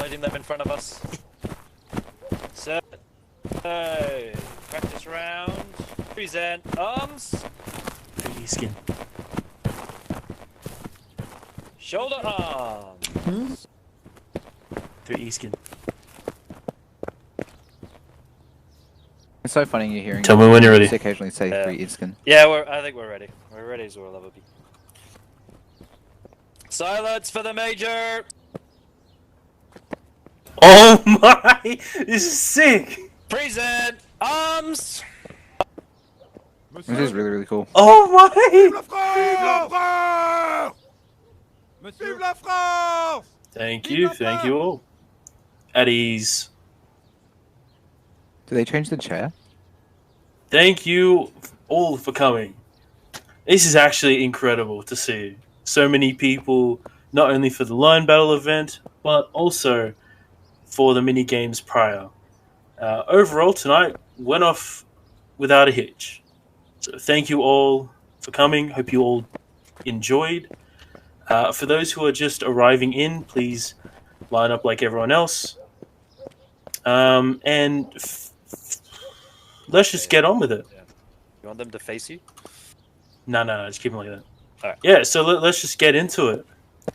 loading them in front of us. So, practice round. Present arms. Skin. Shoulder arms. 3E skin. It's so funny you're hearing. Tell me when you're ready. They occasionally say 3 Iskin. Yeah, I think we're ready. We're ready as we'll ever be. Silence for the major! Oh my! This is sick! Present arms! This is really, really cool. Oh my! Thank you all. At ease. Do they change the chair? Thank you all for coming. This is actually incredible to see. So many people, not only for the line battle event, but also for the mini games prior. Overall, tonight went off without a hitch. So thank you all for coming. Hope you all enjoyed. For those who are just arriving in, please line up like everyone else. And let's just get on with it. You want them to face you? No, just keep it like that. Alright. Yeah, so let's just get into it.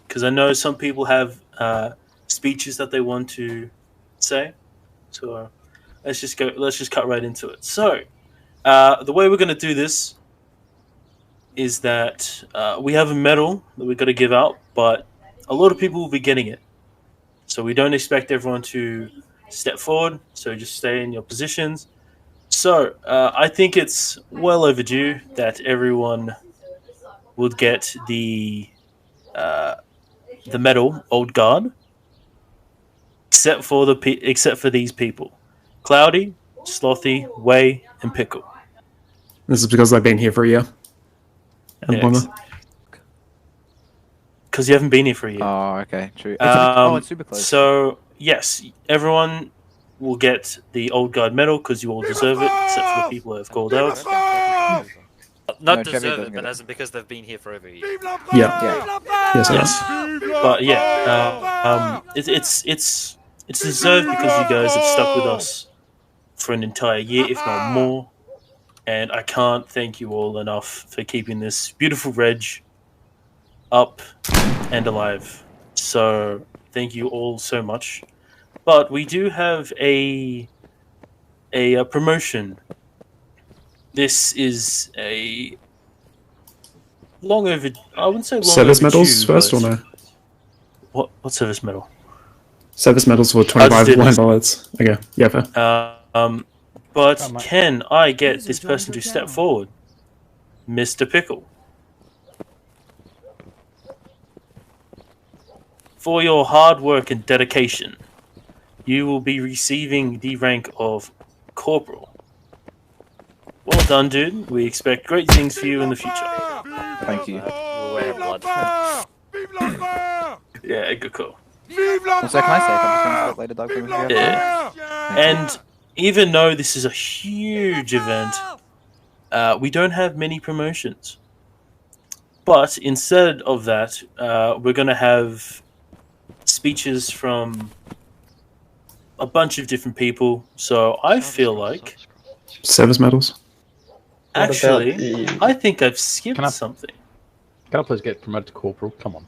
Because I know some people have speeches that they want to say. So let's just cut right into it. So, the way we're going to do this is that we have a medal that we've got to give out, but a lot of people will be getting it. So we don't expect everyone to step forward, so just stay in your positions. So, I think it's well overdue that everyone would get the medal, Old Guard, except for these people. Cloudy, Slothy, Way, and Pickle. This is because I've been here for a year. And because you haven't been here for a year. Oh, okay, true. It's super close. So, yes, everyone will get the Old Guard medal because you all deserve it, except for the people who have called out. Not No, deserve Chevy it, but doesn't as in because they've been here for over a year. yeah. Yes. But yeah, it's deserved because you guys have stuck with us for an entire year, if not more. And I can't thank you all enough for keeping this beautiful reg up and alive. So thank you all so much. But we do have a promotion. This is a long overdue. I wouldn't say long Service overdue, medals first or no? What service medal? Service medals for 25 line ballots. Okay, yeah, fair. But can I get this person to step forward? Mr. Pickle. For your hard work and dedication, you will be receiving the rank of Corporal. Well done, dude. We expect great things for you in the future. Thank you. We'll wear blood. Yeah, good call. Also, can I say a couple things about later, Doug? Yeah. And even though this is a huge event, we don't have many promotions. But instead of that, we're going to have speeches from a bunch of different people. So I feel like... Service medals? Actually, I think I've skipped something. Can I please get promoted to Corporal? Come on.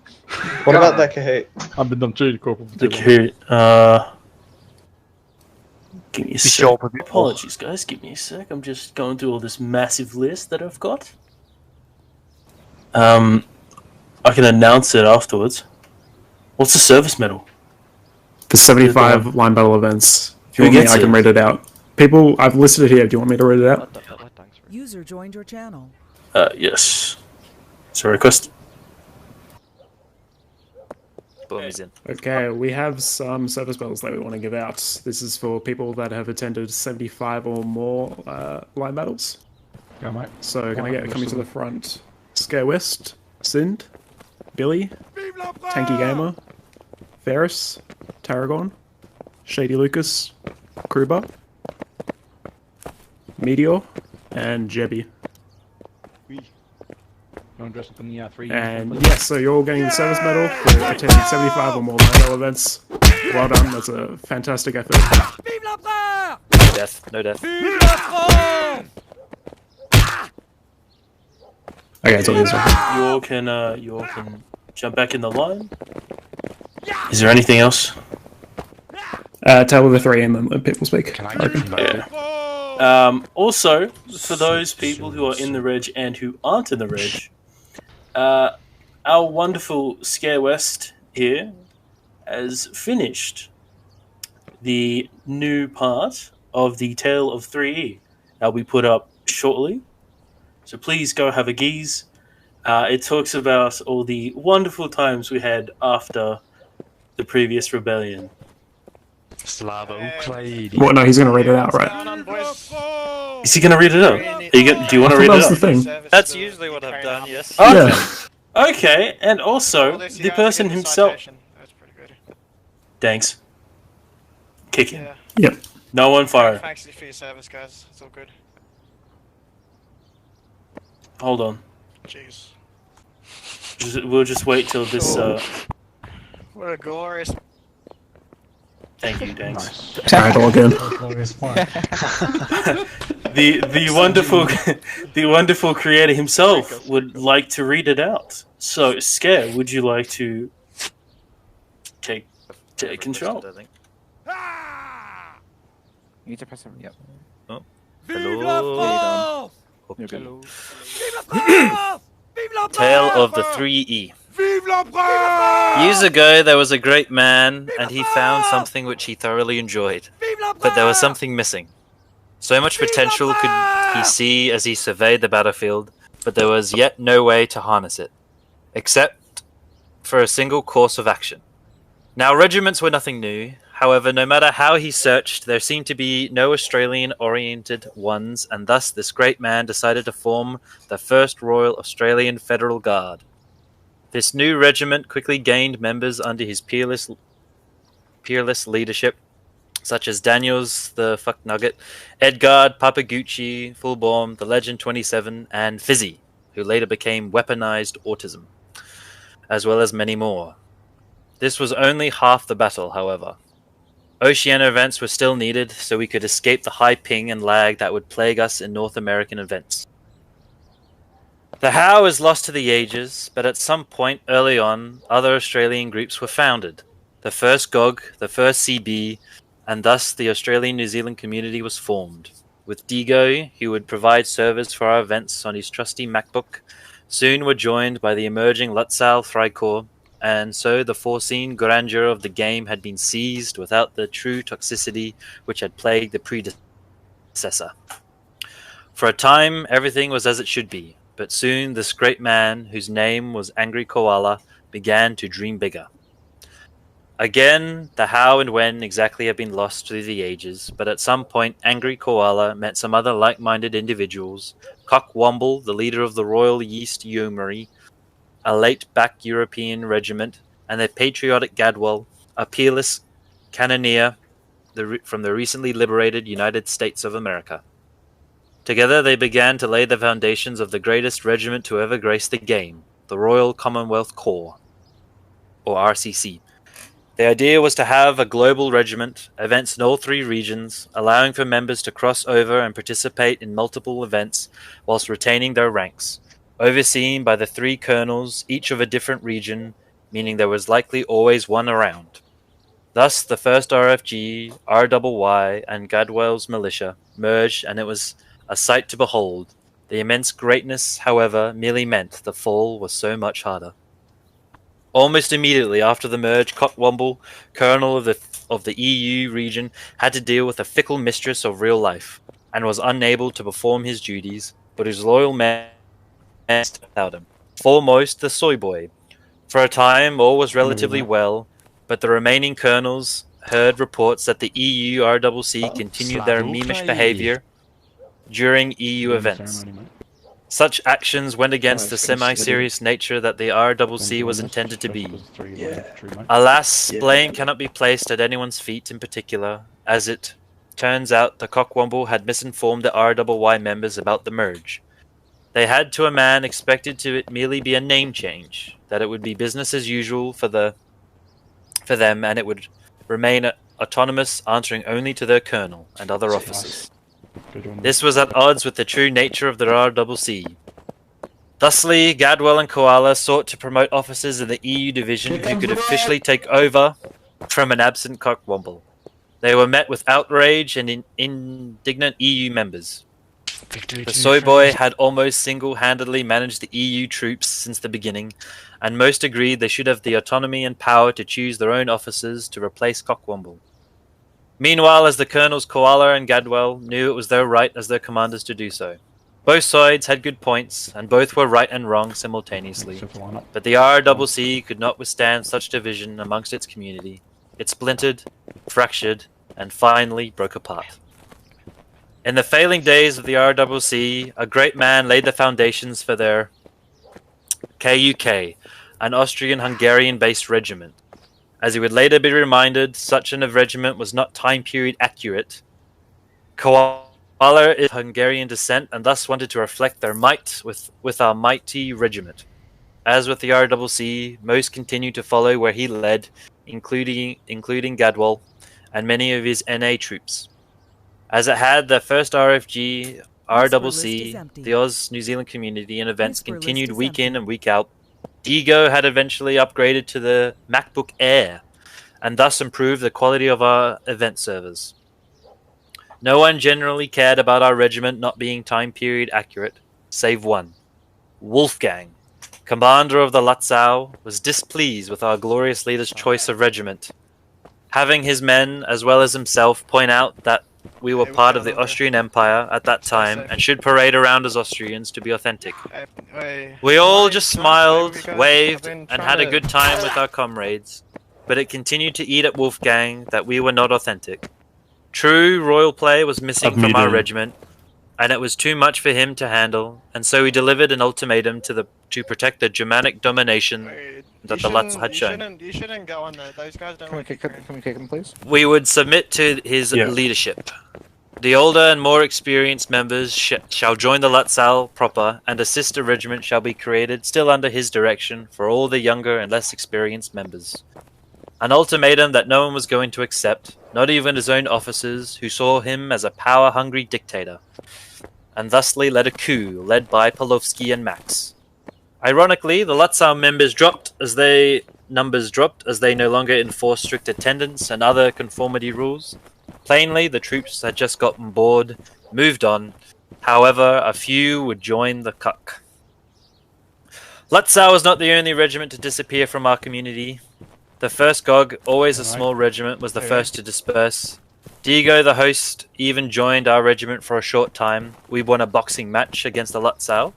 What about that Kahoot? I've been done to Corporal for The too long. Kahoot, give me a sec. Apologies, guys. Give me a sec. I'm just going through all this massive list that I've got. I can announce it afterwards. What's the service medal? The 75 line battle events. If you Who want me, gets I can it? read it out. People, I've listed it here. Do you want me to read it out? User joined your channel. Yes. So request. Boom, he's in. Okay, we have some service medals that we want to give out. This is for people that have attended 75 or more line battles. Go, mate. So can I get coming to the front? Scare West, Sind, Billy, Tanky Gamer, Ferris, Tarragon, Shady Lucas, Kruber, Meteor, and Jebby. You want to dress up in the 3 And yes, so you're all getting the service medal for attending 75 or more line battle events. Well done. That's a fantastic effort. No death. No death. Okay, it's all yours. Ryan. You all can jump back in the line. Is there anything else? Tell the three and then let people speak. Can I I reckon. Also, for those people who are in the reg and who aren't in the reg, our wonderful Scare West here has finished the new part of the Tale of 3E. That'll be put up shortly. So please go have a geeze. It talks about all the wonderful times we had after the previous rebellion. What? No, he's going to read it out, right? Is he going to read it out? Do you want to read That it was out? the thing. That's usually what I've done. Yes. Okay. Yeah. Okay, and also the person himself. That's pretty good. Thanks. Kick him. Yeah. Yep. No one fire. Thanks for your service, guys. It's all good. Hold on. Jeez. We'll just wait till this. What a glorious. Thank you, Danks. Alright, all good. The wonderful the wonderful creator himself would like to read it out. So, Scare, would you like to take control? I think. You need to press it. Yep. Hello. You're good. Tale of the 3E. Years ago, there was a great man, and he found something which he thoroughly enjoyed. But there was something missing. So much potential could he see as he surveyed the battlefield, but there was yet no way to harness it, except for a single course of action. Now, regiments were nothing new. However, no matter how he searched, there seemed to be no Australian-oriented ones, and thus this great man decided to form the first Royal Australian Federal Guard. This new regiment quickly gained members under his peerless leadership, such as Daniels the Fuck Nugget, Edgard, Papagucci, Fullbaum, the Legend 27, and Fizzy, who later became Weaponized Autism, as well as many more. This was only half the battle, however. Oceania events were still needed, so we could escape the high ping and lag that would plague us in North American events. The how is lost to the ages, but at some point early on, other Australian groups were founded. The first GOG, the first CB, and thus the Australian-New Zealand community was formed. With Digo, who would provide service for our events on his trusty MacBook, soon were joined by the emerging Lutzal Freikorps, and so the foreseen grandeur of the game had been seized without the true toxicity which had plagued the predecessor. For a time, everything was as it should be, but soon this great man, whose name was Angry Koala, began to dream bigger. Again, the how and when exactly have been lost through the ages, but at some point Angry Koala met some other like-minded individuals, Cockwomble, the leader of the Royal Yeast Yeomanry, a late-back European regiment, and the patriotic Gadwell, a peerless cannoneer from the recently liberated United States of America. Together they began to lay the foundations of the greatest regiment to ever grace the game, the Royal Commonwealth Corps, or RCC. The idea was to have a global regiment, events in all three regions, allowing for members to cross over and participate in multiple events whilst retaining their ranks, overseen by the three colonels, each of a different region, meaning there was likely always one around. Thus, the first RFG, RYY, and Gadwell's militia merged, and it was a sight to behold. The immense greatness, however, merely meant the fall was so much harder. Almost immediately after the merge, Cockwomble, colonel of the EU region, had to deal with a fickle mistress of real life, and was unable to perform his duties, but his loyal men without him. Foremost, the soy boy. For a time, all was relatively well, but the remaining colonels heard reports that the EU RCC continued their memeish behavior during EU events. Such actions went against the semi-serious nature that the RCC was intended to be. Alas, blame cannot be placed at anyone's feet in particular, as it turns out the Cockwomble had misinformed the RYY members about the merge. They had to a man expected to it merely be a name change, that it would be business as usual for them, and it would remain autonomous, answering only to their colonel and other Nice. officers. Good one. This was at odds with the true nature of the RCC. Thusly, Gadwell and Koala sought to promote officers in the EU division who could officially take over from an absent Cockwomble. They were met with outrage and indignant EU members. The soy boy had almost single-handedly managed the EU troops since the beginning, and most agreed they should have the autonomy and power to choose their own officers to replace Cockwomble. Meanwhile, as the colonels Koala and Gadwell knew it was their right as their commanders to do so. Both sides had good points, and both were right and wrong simultaneously. Except for one up. But the RCC could not withstand such division amongst its community. It splintered, fractured, and finally broke apart. In the failing days of the RCC, a great man laid the foundations for their KUK, an Austrian-Hungarian-based regiment. As he would later be reminded, such an regiment was not time period accurate. Koala is of Hungarian descent and thus wanted to reflect their might with our mighty regiment. As with the RCC, most continued to follow where he led, including Gadwell and many of his NA troops. As it had the first RFG, RCC, the Oz New Zealand community and events continued week in and week out. Ego had eventually upgraded to the MacBook Air and thus improved the quality of our event servers. No one generally cared about our regiment not being time period accurate, save one. Wolfgang, commander of the Lutzow, was displeased with our glorious leader's choice of regiment, having his men, as well as himself, point out that we were part of the Austrian Empire at that time and should parade around as Austrians to be authentic. We all just smiled, waved, and had a good time with our comrades, but it continued to eat at Wolfgang that we were not authentic. True royal play was missing from our regiment, and it was too much for him to handle, and so he delivered an ultimatum to protect the Germanic domination that the Lutz had shown. You shouldn't go on that. Those guys don't Can we like you, kick him, please? We would submit to his leadership. The older and more experienced members shall join the Lutzow proper, and a sister regiment shall be created, still under his direction, for all the younger and less experienced members. An ultimatum that no one was going to accept, not even his own officers, who saw him as a power-hungry dictator, and thusly led a coup led by Polowski and Max. Ironically, the Lutzow numbers dropped as they no longer enforced strict attendance and other conformity rules. Plainly, the troops had just gotten bored, moved on. However, a few would join the cuck. Lutzow was not the only regiment to disappear from our community. The first GOG, always a small regiment, was the first to disperse. Diego, the host, even joined our regiment for a short time. We won a boxing match against the Lutzow.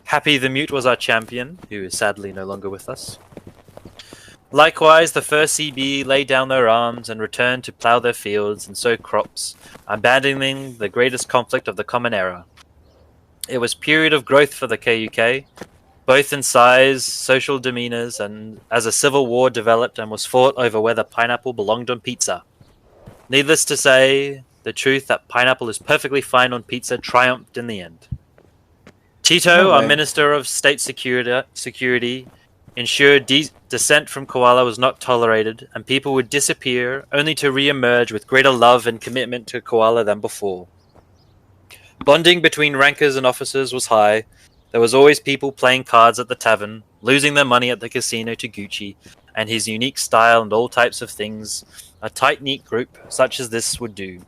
Happy the Mute was our champion, who is sadly no longer with us. Likewise, the first CB laid down their arms and returned to plough their fields and sow crops, abandoning the greatest conflict of the Common Era. It was period of growth for the KUK, both in size, social demeanors, and as a civil war developed and was fought over whether pineapple belonged on pizza. Needless to say, the truth that pineapple is perfectly fine on pizza triumphed in the end. Tito, our Minister of State Security, ensured dissent from Koala was not tolerated, and people would disappear, only to re-emerge with greater love and commitment to Koala than before. Bonding between rankers and officers was high. There was always people playing cards at the tavern, losing their money at the casino to Gucci, and his unique style and all types of things a tight-knit group such as this would do.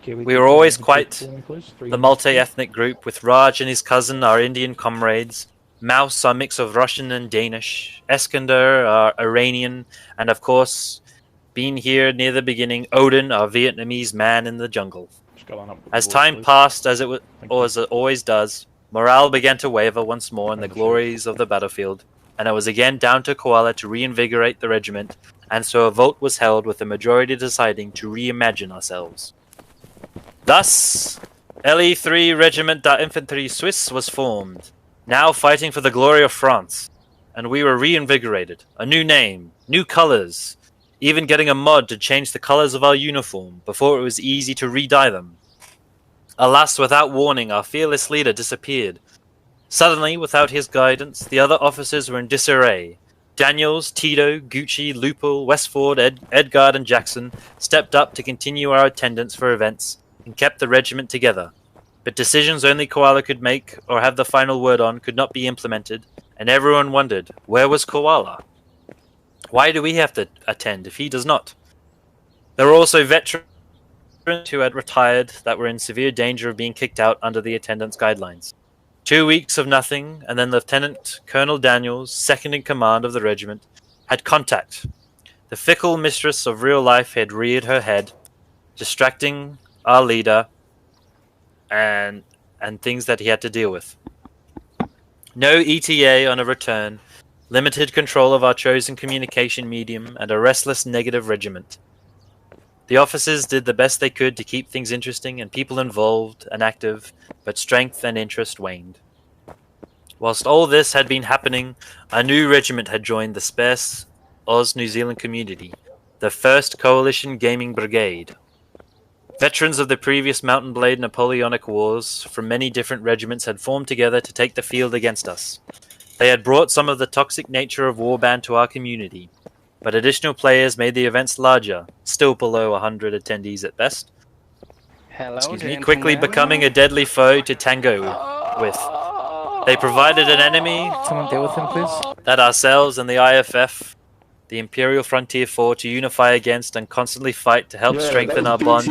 We were always quite the multi-ethnic group, with Raj and his cousin, our Indian comrades, Mouse, our mix of Russian and Danish, Eskander, our Iranian, and of course, being here near the beginning, Odin, our Vietnamese man in the jungle. As time passed, as it always does, morale began to waver once more in the glories of the battlefield, and it was again down to Koala to reinvigorate the regiment, and so a vote was held with the majority deciding to reimagine ourselves. Thus, LE3 Regiment d'Infanterie Suisse was formed, now fighting for the glory of France, and we were reinvigorated. A new name, new colors, even getting a mod to change the colors of our uniform before it was easy to re-dye them. Alas, without warning, our fearless leader disappeared. Suddenly, without his guidance, the other officers were in disarray. Daniels, Tito, Gucci, Lupul, Westford, Edgard, and Jackson stepped up to continue our attendance for events and kept the regiment together. But decisions only Koala could make or have the final word on could not be implemented, and everyone wondered, where was Koala? Why do we have to attend if he does not? There were also veterans who had retired that were in severe danger of being kicked out under the attendance guidelines. 2 weeks of nothing, and then Lieutenant Colonel Daniels, second in command of the regiment, had contact. The fickle mistress of real life had reared her head, distracting our leader and things that he had to deal with. No ETA on a return, limited control of our chosen communication medium, and a restless negative regiment. The officers did the best they could to keep things interesting and people involved and active, but strength and interest waned. Whilst all this had been happening, a new regiment had joined the sparse Oz New Zealand community, the 1st Coalition Gaming Brigade. Veterans of the previous Mountain Blade Napoleonic Wars from many different regiments had formed together to take the field against us. They had brought some of the toxic nature of warband to our community, but additional players made the events larger, still below 100 attendees at best. Quickly becoming a deadly foe to tango with. They provided an enemy Someone deal with him, please. that ourselves and the IFF, the Imperial Frontier 4, to unify against and constantly fight to help strengthen our bond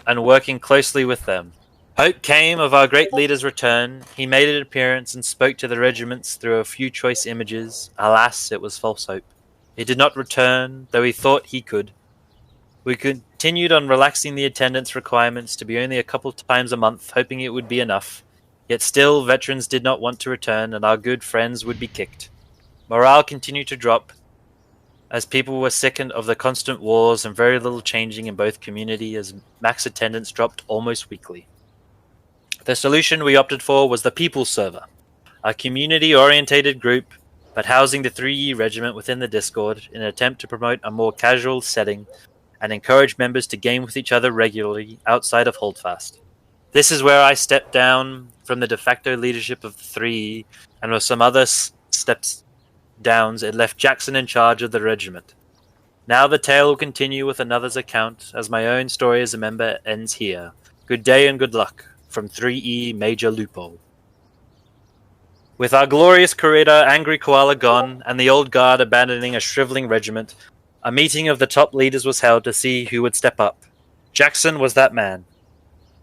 and working closely with them. Hope came of our great leader's return. He made an appearance and spoke to the regiments through a few choice images. Alas, it was false hope. He did not return, though he thought he could. We continued on relaxing the attendance requirements to be only a couple times a month, hoping it would be enough. Yet still, veterans did not want to return, and our good friends would be kicked. Morale continued to drop, as people were sickened of the constant wars and very little changing in both community, as max attendance dropped almost weekly. The solution we opted for was the People's Server, a community-orientated group, but housing the 3E regiment within the Discord in an attempt to promote a more casual setting and encourage members to game with each other regularly outside of Holdfast. This is where I stepped down from the de facto leadership of the 3E, and with some other steps downs, it left Jackson in charge of the regiment. Now the tale will continue with another's account, as my own story as a member ends here. Good day and good luck, from 3E Major Lupo. With our glorious curator, Angry Koala, gone, and the old guard abandoning a shriveling regiment, a meeting of the top leaders was held to see who would step up. Jackson was that man.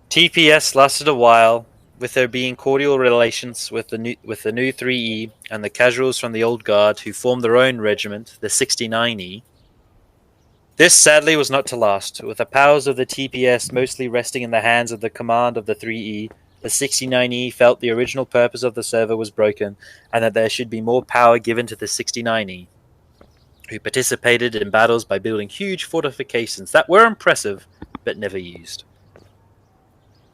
TPS lasted a while, with there being cordial relations with the new 3E and the casuals from the old guard who formed their own regiment, the 69E. This sadly was not to last, with the powers of the TPS mostly resting in the hands of the command of the 3E. The 69E felt the original purpose of the server was broken, and that there should be more power given to the 69E, who participated in battles by building huge fortifications that were impressive, but never used.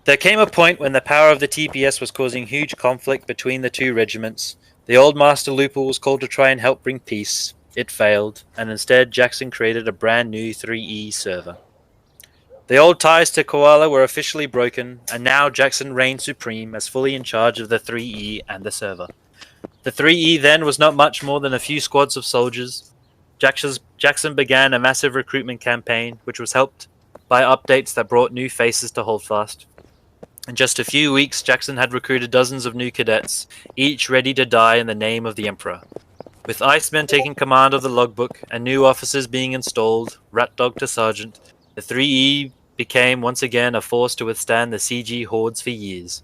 There came a point when the power of the TPS was causing huge conflict between the two regiments. The old Master Looper was called to try and help bring peace. It failed, and instead Jackson created a brand new 3E server. The old ties to Koala were officially broken, and now Jackson reigned supreme as fully in charge of the 3E and the server. The 3E then was not much more than a few squads of soldiers. Jackson began a massive recruitment campaign, which was helped by updates that brought new faces to Holdfast. In just a few weeks, Jackson had recruited dozens of new cadets, each ready to die in the name of the Emperor. With Iceman taking command of the logbook and new officers being installed, Rat Dog to Sergeant, the 3E became once again a force to withstand the CG hordes for years.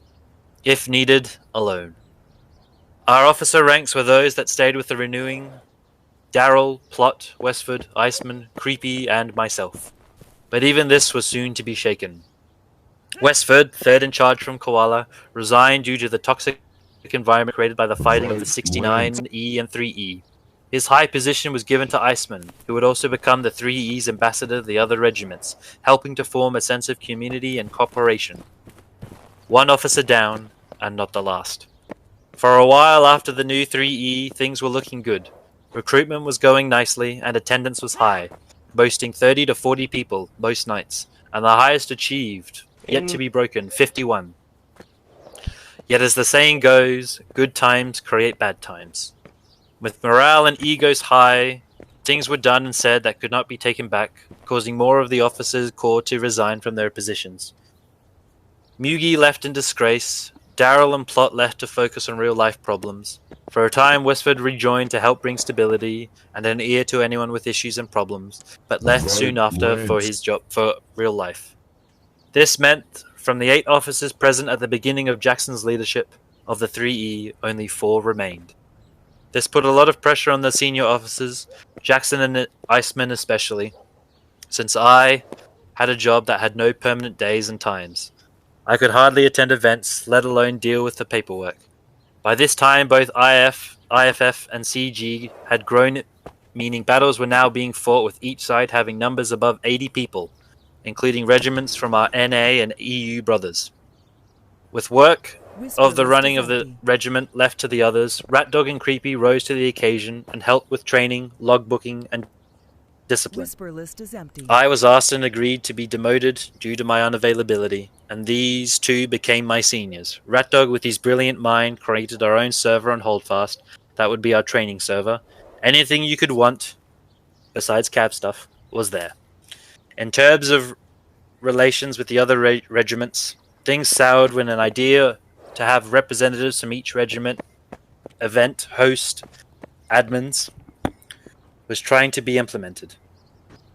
If needed, alone. Our officer ranks were those that stayed with the renewing: Darryl, Plot, Westford, Iceman, Creepy, and myself. But even this was soon to be shaken. Westford, third in charge from Koala, resigned due to the toxic environment created by the fighting of the 69E and 3E. His high position was given to Iceman, who would also become the 3E's ambassador to the other regiments, helping to form a sense of community and cooperation. One officer down, and not the last. For a while after the new 3E, things were looking good. Recruitment was going nicely, and attendance was high, boasting 30 to 40 people most nights, and the highest achieved, yet to be broken, 51. Yet as the saying goes, good times create bad times. With morale and egos high, things were done and said that could not be taken back, causing more of the officers' corps to resign from their positions. Mugi left in disgrace, Daryl and Plot left to focus on real-life problems. For a time, Westford rejoined to help bring stability and an ear to anyone with issues and problems, but left soon after for his job for real life. This meant, from the 8 officers present at the beginning of Jackson's leadership of the 3E, only 4 remained. This put a lot of pressure on the senior officers, Jackson and Iceman especially, since I had a job that had no permanent days and times. I could hardly attend events, let alone deal with the paperwork. By this time, both IFF and CG had grown, meaning battles were now being fought with each side having numbers above 80 people, including regiments from our NA and EU brothers. With work of the running of the regiment left to the others, Rat Dog and Creepy rose to the occasion and helped with training, logbooking, and discipline. Whisper list is empty. I was asked and agreed to be demoted due to my unavailability, and these 2 became my seniors. Rat Dog, with his brilliant mind, created our own server on Holdfast. That would be our training server. Anything you could want, besides cab stuff, was there. In terms of relations with the other regiments, things soured when an idea to have representatives from each regiment, event, host, admins, was trying to be implemented.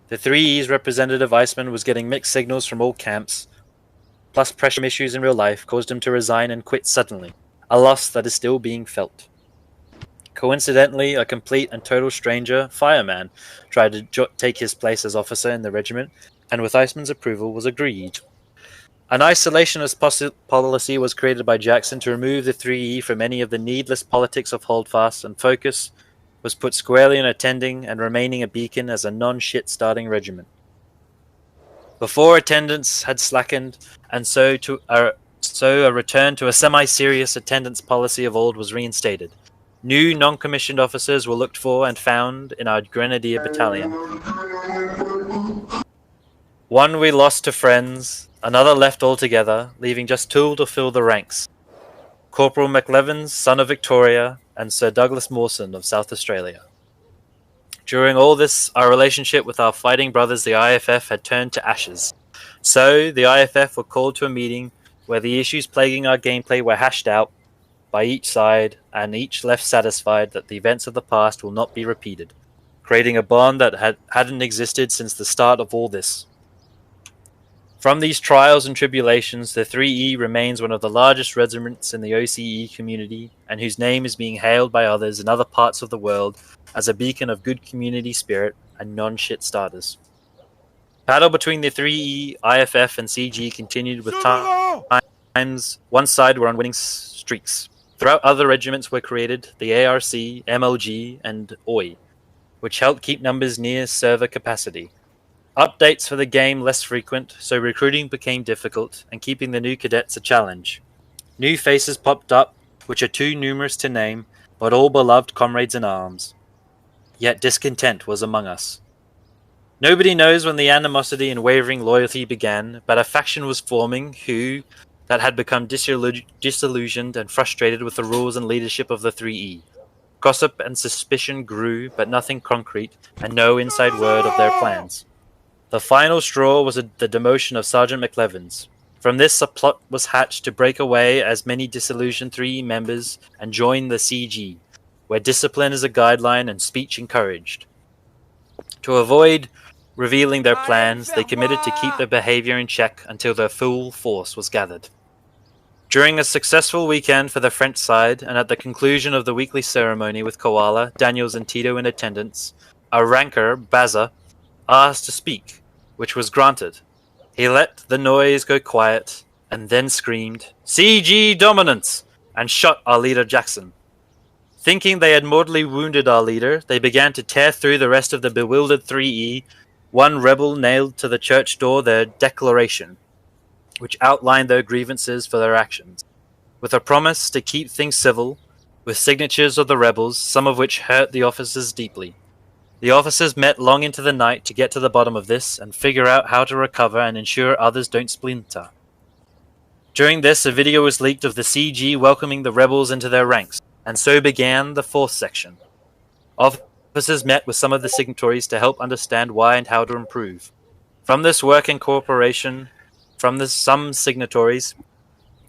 The 3E's representative Iceman was getting mixed signals from all camps, plus pressure issues in real life caused him to resign and quit suddenly, a loss that is still being felt. Coincidentally, a complete and total stranger, Fireman, tried to take his place as officer in the regiment, and with Iceman's approval was agreed. An isolationist policy was created by Jackson to remove the 3E from any of the needless politics of Holdfast, and focus was put squarely on attending and remaining a beacon as a non-shit starting regiment. Before attendance had slackened, and so a return to a semi-serious attendance policy of old was reinstated. New non-commissioned officers were looked for and found in our Grenadier Battalion. One we lost to friends, another left altogether, leaving just 2 to fill the ranks. Corporal McLevins, son of Victoria, and Sir Douglas Mawson of South Australia. During all this, our relationship with our fighting brothers the IFF had turned to ashes. So, the IFF were called to a meeting where the issues plaguing our gameplay were hashed out by each side, and each left satisfied that the events of the past will not be repeated, creating a bond that hadn't existed since the start of all this. From these trials and tribulations, the 3E remains one of the largest regiments in the OCE community, and whose name is being hailed by others in other parts of the world as a beacon of good community spirit and non-shit starters. Battle between the 3E, IFF, and CG continued with times one side were on winning streaks. Throughout, other regiments were created, the ARC, MLG, and OI, which helped keep numbers near server capacity. Updates for the game less frequent, so recruiting became difficult, and keeping the new cadets a challenge. New faces popped up, which are too numerous to name, but all beloved comrades in arms. Yet discontent was among us. Nobody knows when the animosity and wavering loyalty began, but a faction was forming that had become disillusioned and frustrated with the rules and leadership of the 3E. Gossip and suspicion grew, but nothing concrete, and no inside word of their plans. The final straw was the demotion of Sergeant McLevins. From this, a plot was hatched to break away as many disillusioned 3E members and join the CG, where discipline is a guideline and speech encouraged. To avoid revealing their plans, they committed to keep their behavior in check until their full force was gathered. During a successful weekend for the French side, and at the conclusion of the weekly ceremony with Koala, Daniels, and Tito in attendance, our ranker, Baza, asked to speak, which was granted. He let the noise go quiet, and then screamed, "CG dominance!" and shot our leader Jackson. Thinking they had mortally wounded our leader, they began to tear through the rest of the bewildered 3E. One rebel nailed to the church door their declaration, which outlined their grievances for their actions, with a promise to keep things civil, with signatures of the rebels, some of which hurt the officers deeply. The officers met long into the night to get to the bottom of this and figure out how to recover and ensure others don't splinter. During this, a video was leaked of the CG welcoming the rebels into their ranks, and so began the 4th section. Officers met with some of the signatories to help understand why and how to improve. From this work and cooperation from some signatories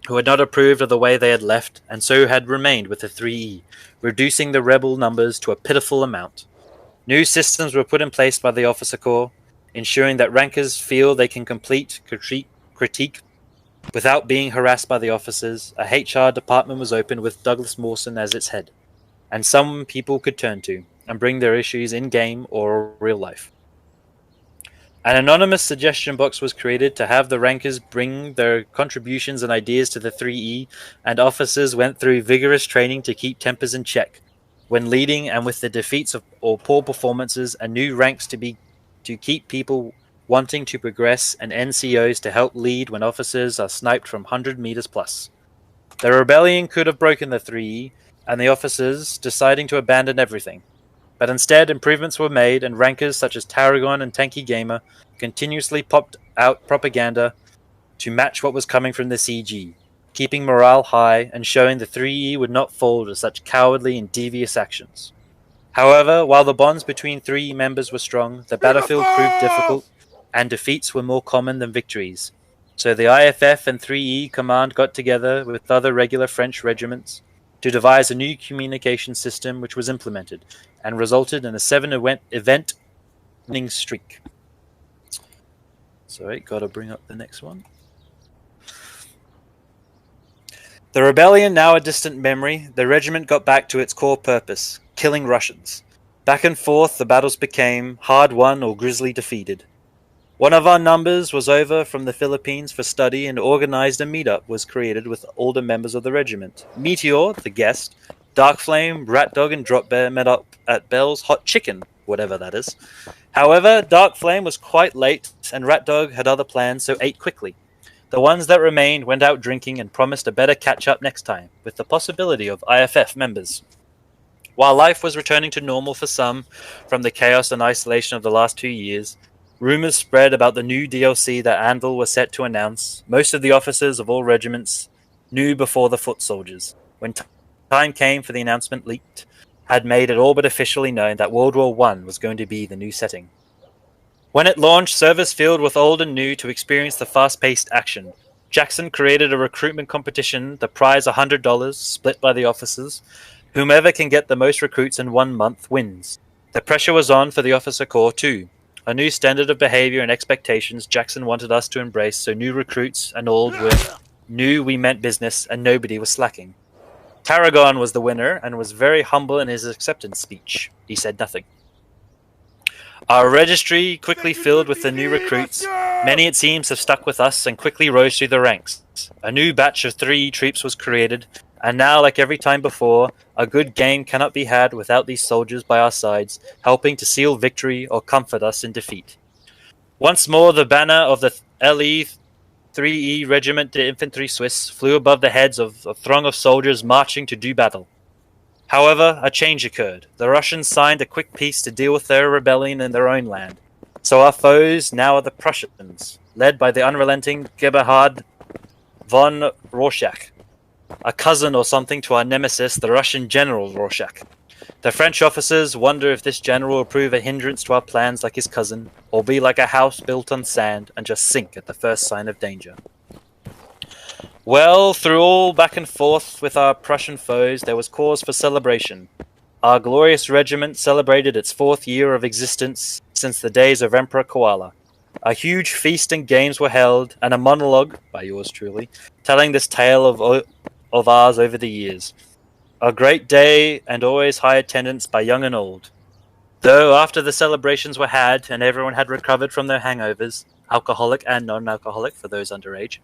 who had not approved of the way they had left, and so had remained with the 3E, reducing the rebel numbers to a pitiful amount. New systems were put in place by the officer corps, ensuring that rankers feel they can complete critique without being harassed by the officers. A HR department was opened with Douglas Mawson as its head, and some people could turn to and bring their issues in-game or real life. An anonymous suggestion box was created to have the rankers bring their contributions and ideas to the 3E, and officers went through vigorous training to keep tempers in check when leading, and with the defeats or poor performances, and new ranks to keep people wanting to progress, and NCOs to help lead when officers are sniped from 100 meters plus. The rebellion could have broken the 3E, and the officers deciding to abandon everything. But instead, improvements were made, and rankers such as Tarragon and Tanky Gamer continuously popped out propaganda to match what was coming from the CG, keeping morale high and showing the 3E would not fall to such cowardly and devious actions. However, while the bonds between 3E members were strong, the battlefield proved difficult, and defeats were more common than victories. So the IFF and 3E command got together with other regular French regiments to devise a new communication system, which was implemented and resulted in a 7-event winning streak. Sorry, gotta bring up the next one. The rebellion now a distant memory, the regiment got back to its core purpose, killing Russians. Back and forth the battles became hard won or grisly defeated. One of our numbers was over from the Philippines for study, and organized a meetup was created with older members of the regiment. Meteor, the guest, Darkflame, Rat Dog, and Drop Bear met up at Bell's Hot Chicken, whatever that is. However, Darkflame was quite late, and Rat Dog had other plans, so ate quickly. The ones that remained went out drinking and promised a better catch-up next time, with the possibility of IFF members. While life was returning to normal for some from the chaos and isolation of the last 2 years, rumors spread about the new DLC that Anvil was set to announce. Most of the officers of all regiments knew before the foot soldiers. When time came for the announcement leaked, had made it all but officially known that World War I was going to be the new setting. When it launched, servers filled with old and new to experience the fast-paced action. Jackson created a recruitment competition, the prize $100, split by the officers. Whomever can get the most recruits in 1 month wins. The pressure was on for the officer corps too. A new standard of behavior and expectations Jackson wanted us to embrace, so new recruits and old knew we meant business and nobody was slacking. Tarragon was the winner and was very humble in his acceptance speech. He said nothing. Our registry quickly filled with the new recruits. Many, it seems, have stuck with us and quickly rose through the ranks. A new batch of 3 troops was created, and now, like every time before, a good game cannot be had without these soldiers by our sides, helping to seal victory or comfort us in defeat. Once more, the banner of the LE 3E Regiment de Infantry Suisse flew above the heads of a throng of soldiers marching to do battle. However, a change occurred. The Russians signed a quick peace to deal with their rebellion in their own land. So our foes now are the Prussians, led by the unrelenting Gebhard von Rorschach, a cousin or something to our nemesis, the Russian General Rorschach. The French officers wonder if this general will prove a hindrance to our plans like his cousin, or be like a house built on sand and just sink at the first sign of danger. Well, through all back and forth with our Prussian foes, there was cause for celebration. Our glorious regiment celebrated its 4th year of existence since the days of Emperor Koala. A huge feast and games were held, and a monologue, by yours truly, telling this tale of ours over the years. A great day and always high attendance by young and old. Though after the celebrations were had and everyone had recovered from their hangovers, alcoholic and non-alcoholic for those underage,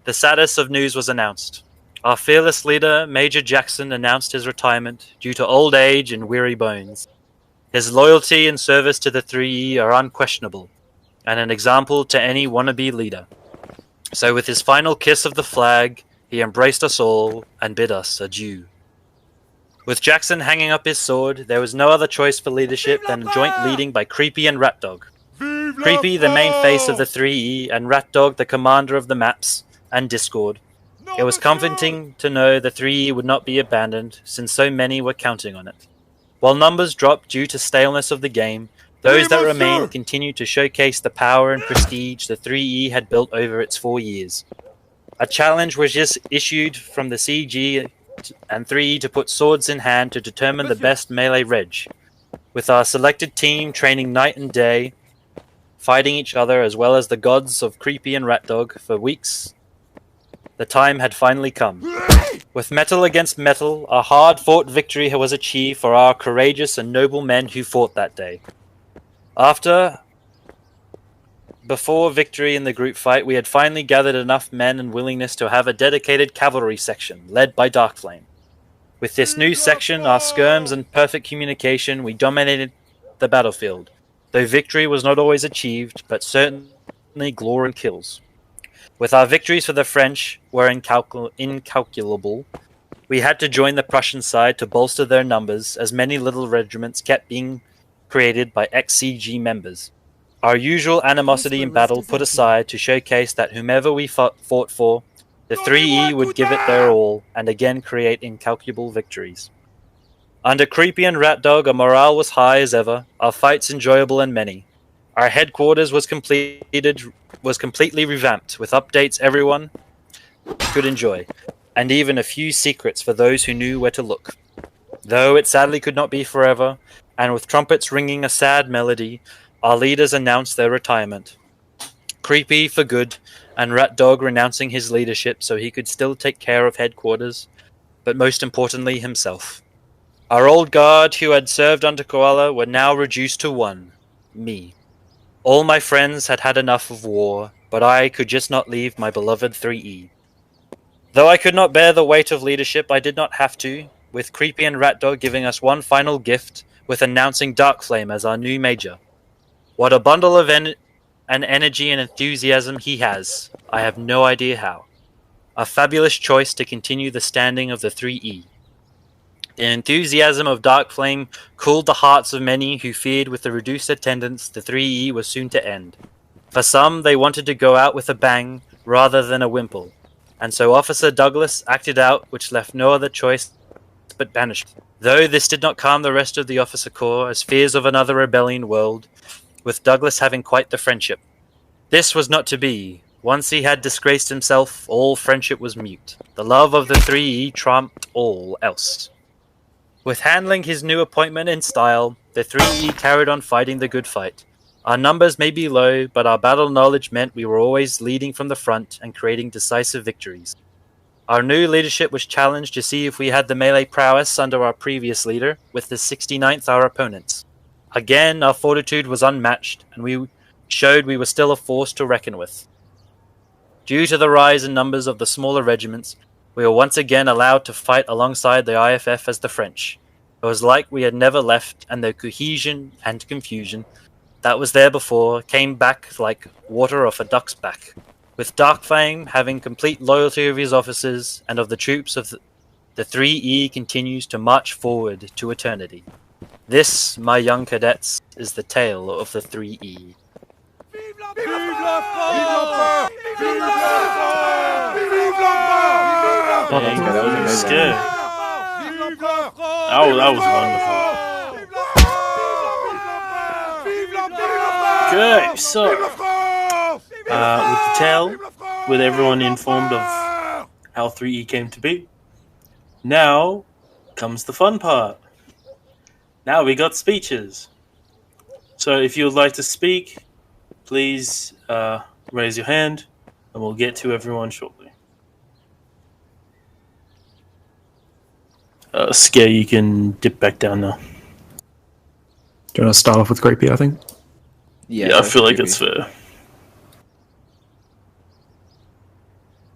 the saddest of news was announced. Our fearless leader, Major Jackson, announced his retirement due to old age and weary bones. His loyalty and service to the 3E are unquestionable, and an example to any wannabe leader. So with his final kiss of the flag, he embraced us all and bid us adieu. With Jackson hanging up his sword, there was no other choice for leadership than joint leading by Creepy and Rat Dog. Creepy, the main face of the 3E, and Rat Dog, the commander of the maps and Discord. It was comforting to know the 3E would not be abandoned, since so many were counting on it. While numbers dropped due to staleness of the game, those that remained continued to showcase the power and prestige the 3E had built over its 4 years. A challenge was just issued from the CG and 3E to put swords in hand to determine the best melee reg, with our selected team training night and day, fighting each other as well as the gods of Creepy and Rat Dog for weeks. The time had finally come. With metal against metal, a hard-fought victory was achieved for our courageous and noble men who fought that day. Before victory in the group fight, we had finally gathered enough men and willingness to have a dedicated cavalry section, led by Darkflame. With this new section, our skirms and perfect communication, we dominated the battlefield, though victory was not always achieved, but certainly glory and kills. With our victories for the French were incalculable, we had to join the Prussian side to bolster their numbers, as many little regiments kept being created by ex-CG members. Our usual animosity in battle put aside to showcase that whomever we fought for, the 3E would give it their all, and again create incalculable victories. Under Creepy and Rat Dog, our morale was high as ever, our fights enjoyable and many. Our headquarters was completely revamped, with updates everyone could enjoy, and even a few secrets for those who knew where to look. Though it sadly could not be forever, and with trumpets ringing a sad melody, our leaders announced their retirement. Creepy for good, and Rat Dog renouncing his leadership so he could still take care of headquarters, but most importantly himself. Our old guard who had served under Koala were now reduced to one, me. All my friends had had enough of war, but I could just not leave my beloved 3E. Though I could not bear the weight of leadership, I did not have to, with Creepy and Rat Dog giving us one final gift, with announcing Darkflame as our new major. What a bundle of energy and enthusiasm he has. I have no idea how. A fabulous choice to continue the standing of the 3E. The enthusiasm of Darkflame cooled the hearts of many who feared with the reduced attendance the 3E was soon to end. For some, they wanted to go out with a bang rather than a wimple, and so Officer Douglas acted out, which left no other choice but banishment. Though this did not calm the rest of the officer corps, as fears of another rebellion whirled, with Douglas having quite the friendship. This was not to be. Once he had disgraced himself, all friendship was mute. The love of the 3E trumped all else. With handling his new appointment in style, the 3E carried on fighting the good fight. Our numbers may be low, but our battle knowledge meant we were always leading from the front and creating decisive victories. Our new leadership was challenged to see if we had the melee prowess under our previous leader, with the 69th our opponents. Again, our fortitude was unmatched, and we showed we were still a force to reckon with. Due to the rise in numbers of the smaller regiments, we were once again allowed to fight alongside the IFF as the French. It was like we had never left, and the cohesion and confusion that was there before came back like water off a duck's back. With Darkflame having complete loyalty of his officers and of the troops of the 3E continues to march forward to eternity. This, my young cadets, is the tale of the 3E. Oh, that was amazing. Good. That was wonderful. Okay, so with the tale, with everyone informed of how 3E came to be, now comes the fun part. Now we got speeches. So if you would like to speak, please raise your hand, and we'll get to everyone shortly. Scare, you can dip back down now. Do you want to start off with Creepy, I think? Yeah, I feel like it's fair.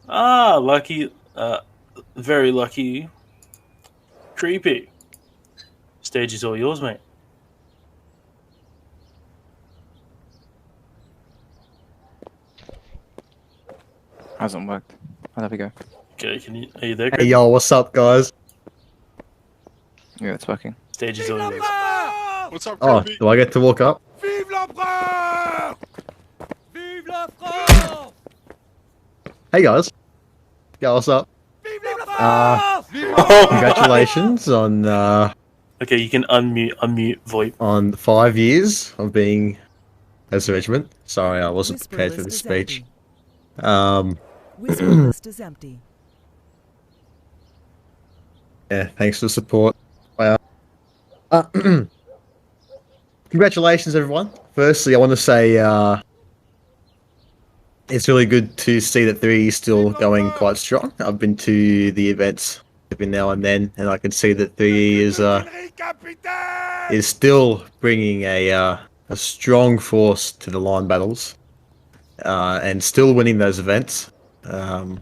Lucky. Very lucky. Creepy. Stage is all yours, mate. Hasn't worked. Oh, there we go. Okay, are you there, Hey Creepy? y'all, what's up, guys? Yeah, it's working. Stage is all yours. What's up, Oh, Creepy? do I get to walk up? Vive l'empereur! Vive la France! Hey guys. Yeah, what's up? Vive la France! Vive la Congratulations on Okay, you can unmute VoIP. On 5 years of being as a regiment. Sorry, I wasn't Whisper prepared for list this is speech. empty. Whisper list is empty. Yeah, thanks for the support. Uh, congratulations, everyone. Firstly, I want to say it's really good to see that 3 is still going quite strong. I've been to the events every now and then, and I can see that 3 is still bringing a strong force to the line battles, and still winning those events. I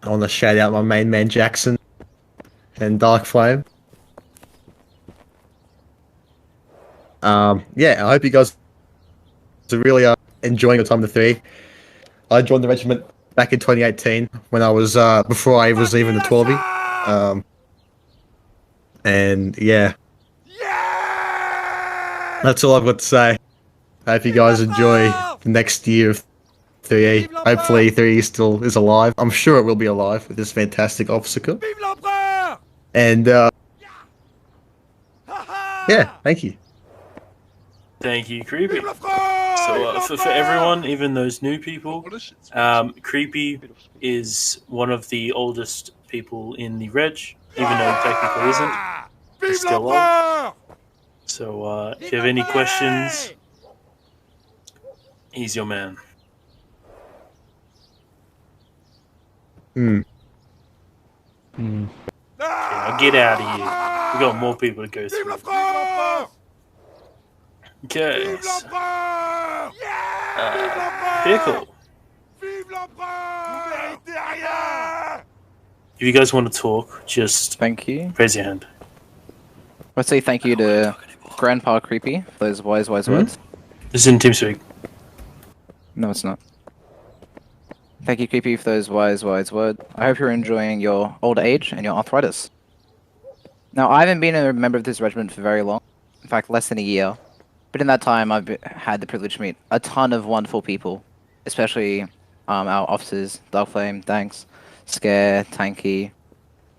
want to shout out my main man Jackson and Dark Flame. Yeah, I hope you guys are really enjoying your time with 3. I joined the regiment back in 2018 when I was before I was even a 12. And yeah, that's all I've got to say. I hope you guys enjoy the next year of 3E. Hopefully 3E still is alive. I'm sure it will be alive with this fantastic officer corps. And yeah, thank you. Thank you, Creepy. So for everyone, even those new people, Creepy is one of the oldest people in the reg, even though he technically isn't. He's still old. So if you have any questions, he's your man. Hmm. Hmm. Okay, now get out of here. We got more people to go through. Okay. Pickle. If you guys want to talk, just Thank you. raise your hand. Let's say thank you to Grandpa Creepy for those wise words. This is in TeamSpeak. No, it's not. Thank you, Creepy, for those wise words. I hope you're enjoying your old age and your arthritis. Now, I haven't been a member of this regiment for very long. In fact, less than a year. But in that time, I've had the privilege to meet a ton of wonderful people, especially our officers, Dark Flame, Thanks, Scare, Tanky,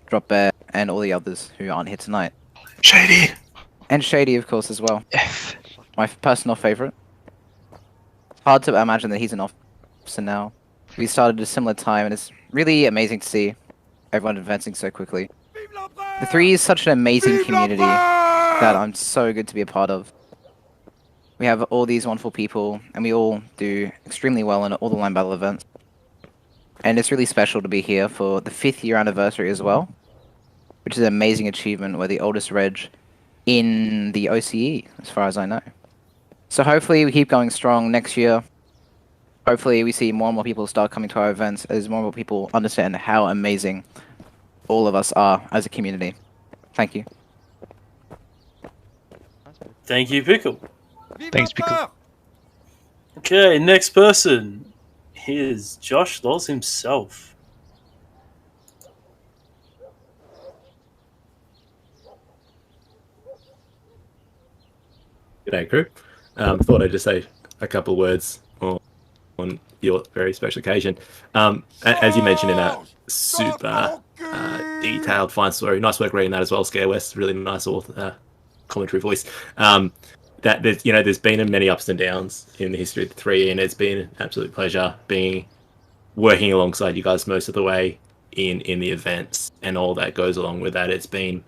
Drop Bear, and all the others who aren't here tonight. Shady. And Shady, of course, as well. My personal favorite. It's hard to imagine that he's an officer now. We started at a similar time, and it's really amazing to see everyone advancing so quickly. The 3 is such an amazing community that I'm so good to be a part of. We have all these wonderful people, and we all do extremely well in all the line battle events. And it's really special to be here for the 5th year anniversary as well, which is an amazing achievement. We're the oldest reg in the OCE, as far as I know. So hopefully we keep going strong next year. Hopefully we see more and more people start coming to our events as more and more people understand how amazing all of us are as a community. Thank you. Thank you, Pickle. Thanks, Pickle. Okay, next person is Josh Lols himself. G'day, crew. Thought I'd just say a couple of words on your very special occasion. As you mentioned in that super detailed, fine story, nice work reading that as well, Scare West, really nice author, commentary voice. That there's been many ups and downs in the history of the 3E, and it's been an absolute pleasure working alongside you guys most of the way in the events and all that goes along with that.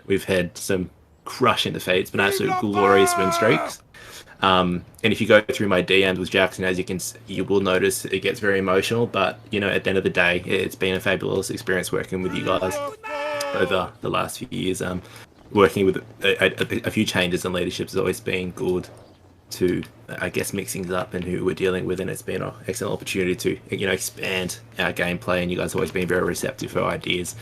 We've had some crushing defeats, it's been absolute glorious win streaks. And if you go through my DMs with Jackson, you will notice it gets very emotional. But at the end of the day, it's been a fabulous experience working with you guys over the last few years. Working with a few changes in leadership has always been good to, I guess, mix things up and who we're dealing with, and it's been an excellent opportunity to expand our gameplay. And you guys have always been very receptive for ideas.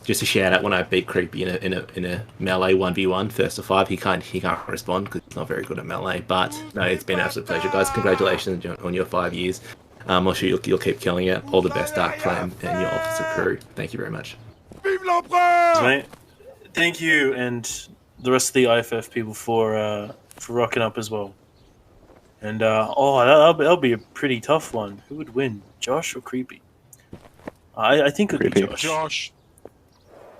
Just a shout out when I beat Creepy in a melee 1v1 first to 5. He can't respond because he's not very good at melee. But no, it's been an absolute pleasure, guys. Congratulations on your 5 years. I'm sure you'll keep killing it. All the best, Dark Flame and your officer crew. Thank you very much. Mate, thank you, and the rest of the IFF people for rocking up as well. And that'll be a pretty tough one. Who would win, Josh or Creepy? I think it would be Josh. Josh.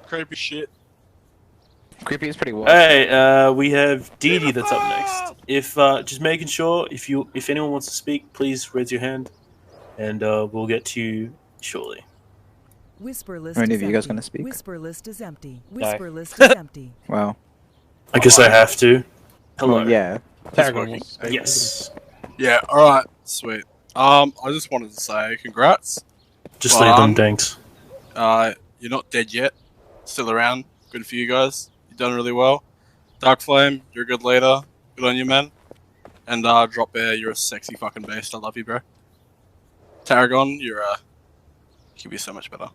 Creepy shit. Creepy is pretty wild. Hey, we have Dee Dee that's up next. If just making sure if anyone wants to speak, please raise your hand, and we'll get to you shortly. Whisper list Are any is of you guys empty. gonna speak? Whisper list is empty. No. Whisper list is empty. Wow. I guess I have to. Hello. Well, yeah. It's working. Yes. Yeah, alright, sweet. I just wanted to say congrats. Just Well leave them. done. Thanks. You're not dead yet. Still around. Good for you guys. You've done really well. Dark Flame, you're a good leader. Good on you, man. And Drop Bear, you're a sexy fucking beast. I love you, bro. Tarragon, you could be so much better.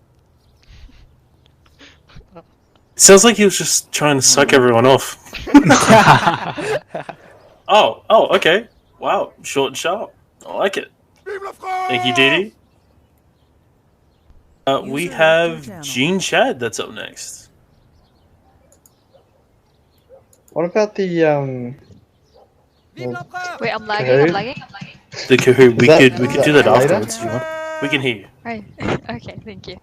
Sounds like he was just trying to suck everyone off. Oh, okay. Wow, short and sharp. I like it. Thank you, Dee Dee. We User have left your channel. Gene Chad that's up next. What about the Wait, I'm Kahoot? lagging. I'm lagging. The Kahoot. We Is could that do that later? afterwards if you want. We can hear you. Right. Okay, thank you.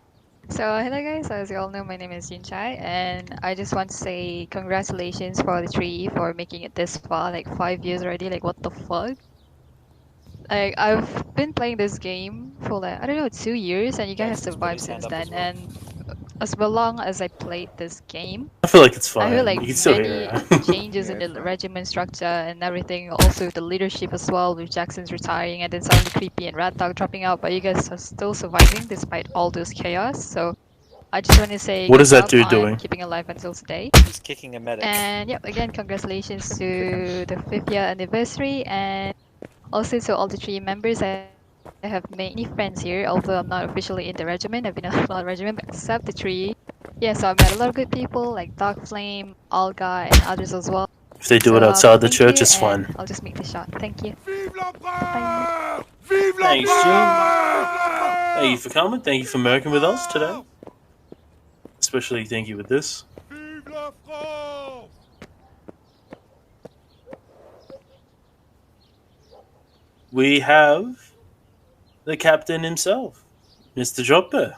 So, hello guys, as you all know, my name is Yun Chai, and I just want to say congratulations for the tree for making it this far, like 5 years already, like what the fuck? Like, I've been playing this game for like, I don't know, 2 years, and you guys have survived since then, and as long as I played this game, I feel like it's fine. I feel like you can still many hear it. changes in the regiment structure and everything, also the leadership as well, with Jackson's retiring and then suddenly Creepy and Rat Dog dropping out, but you guys are still surviving despite all those chaos. So I just want to say, What is good that job dude on doing? keeping alive until today. He's kicking a medic. And yep, again, congratulations to the 5th year anniversary, and also to all the 3 members. I have made many friends here, although I'm not officially in the regiment. I've been in a lot of regiment, but except the 3. Yeah, so I met a lot of good people like Dark Flame, Olga, and others as well. If they do it So, outside the thank church, you, it's and fine. I'll just make the shot. Thank you. Vive Thanks, Jim. Thank you for coming. Thank you for working with us today. Especially thank you with this. Vive la France! We have the captain himself, Mr. Dropper.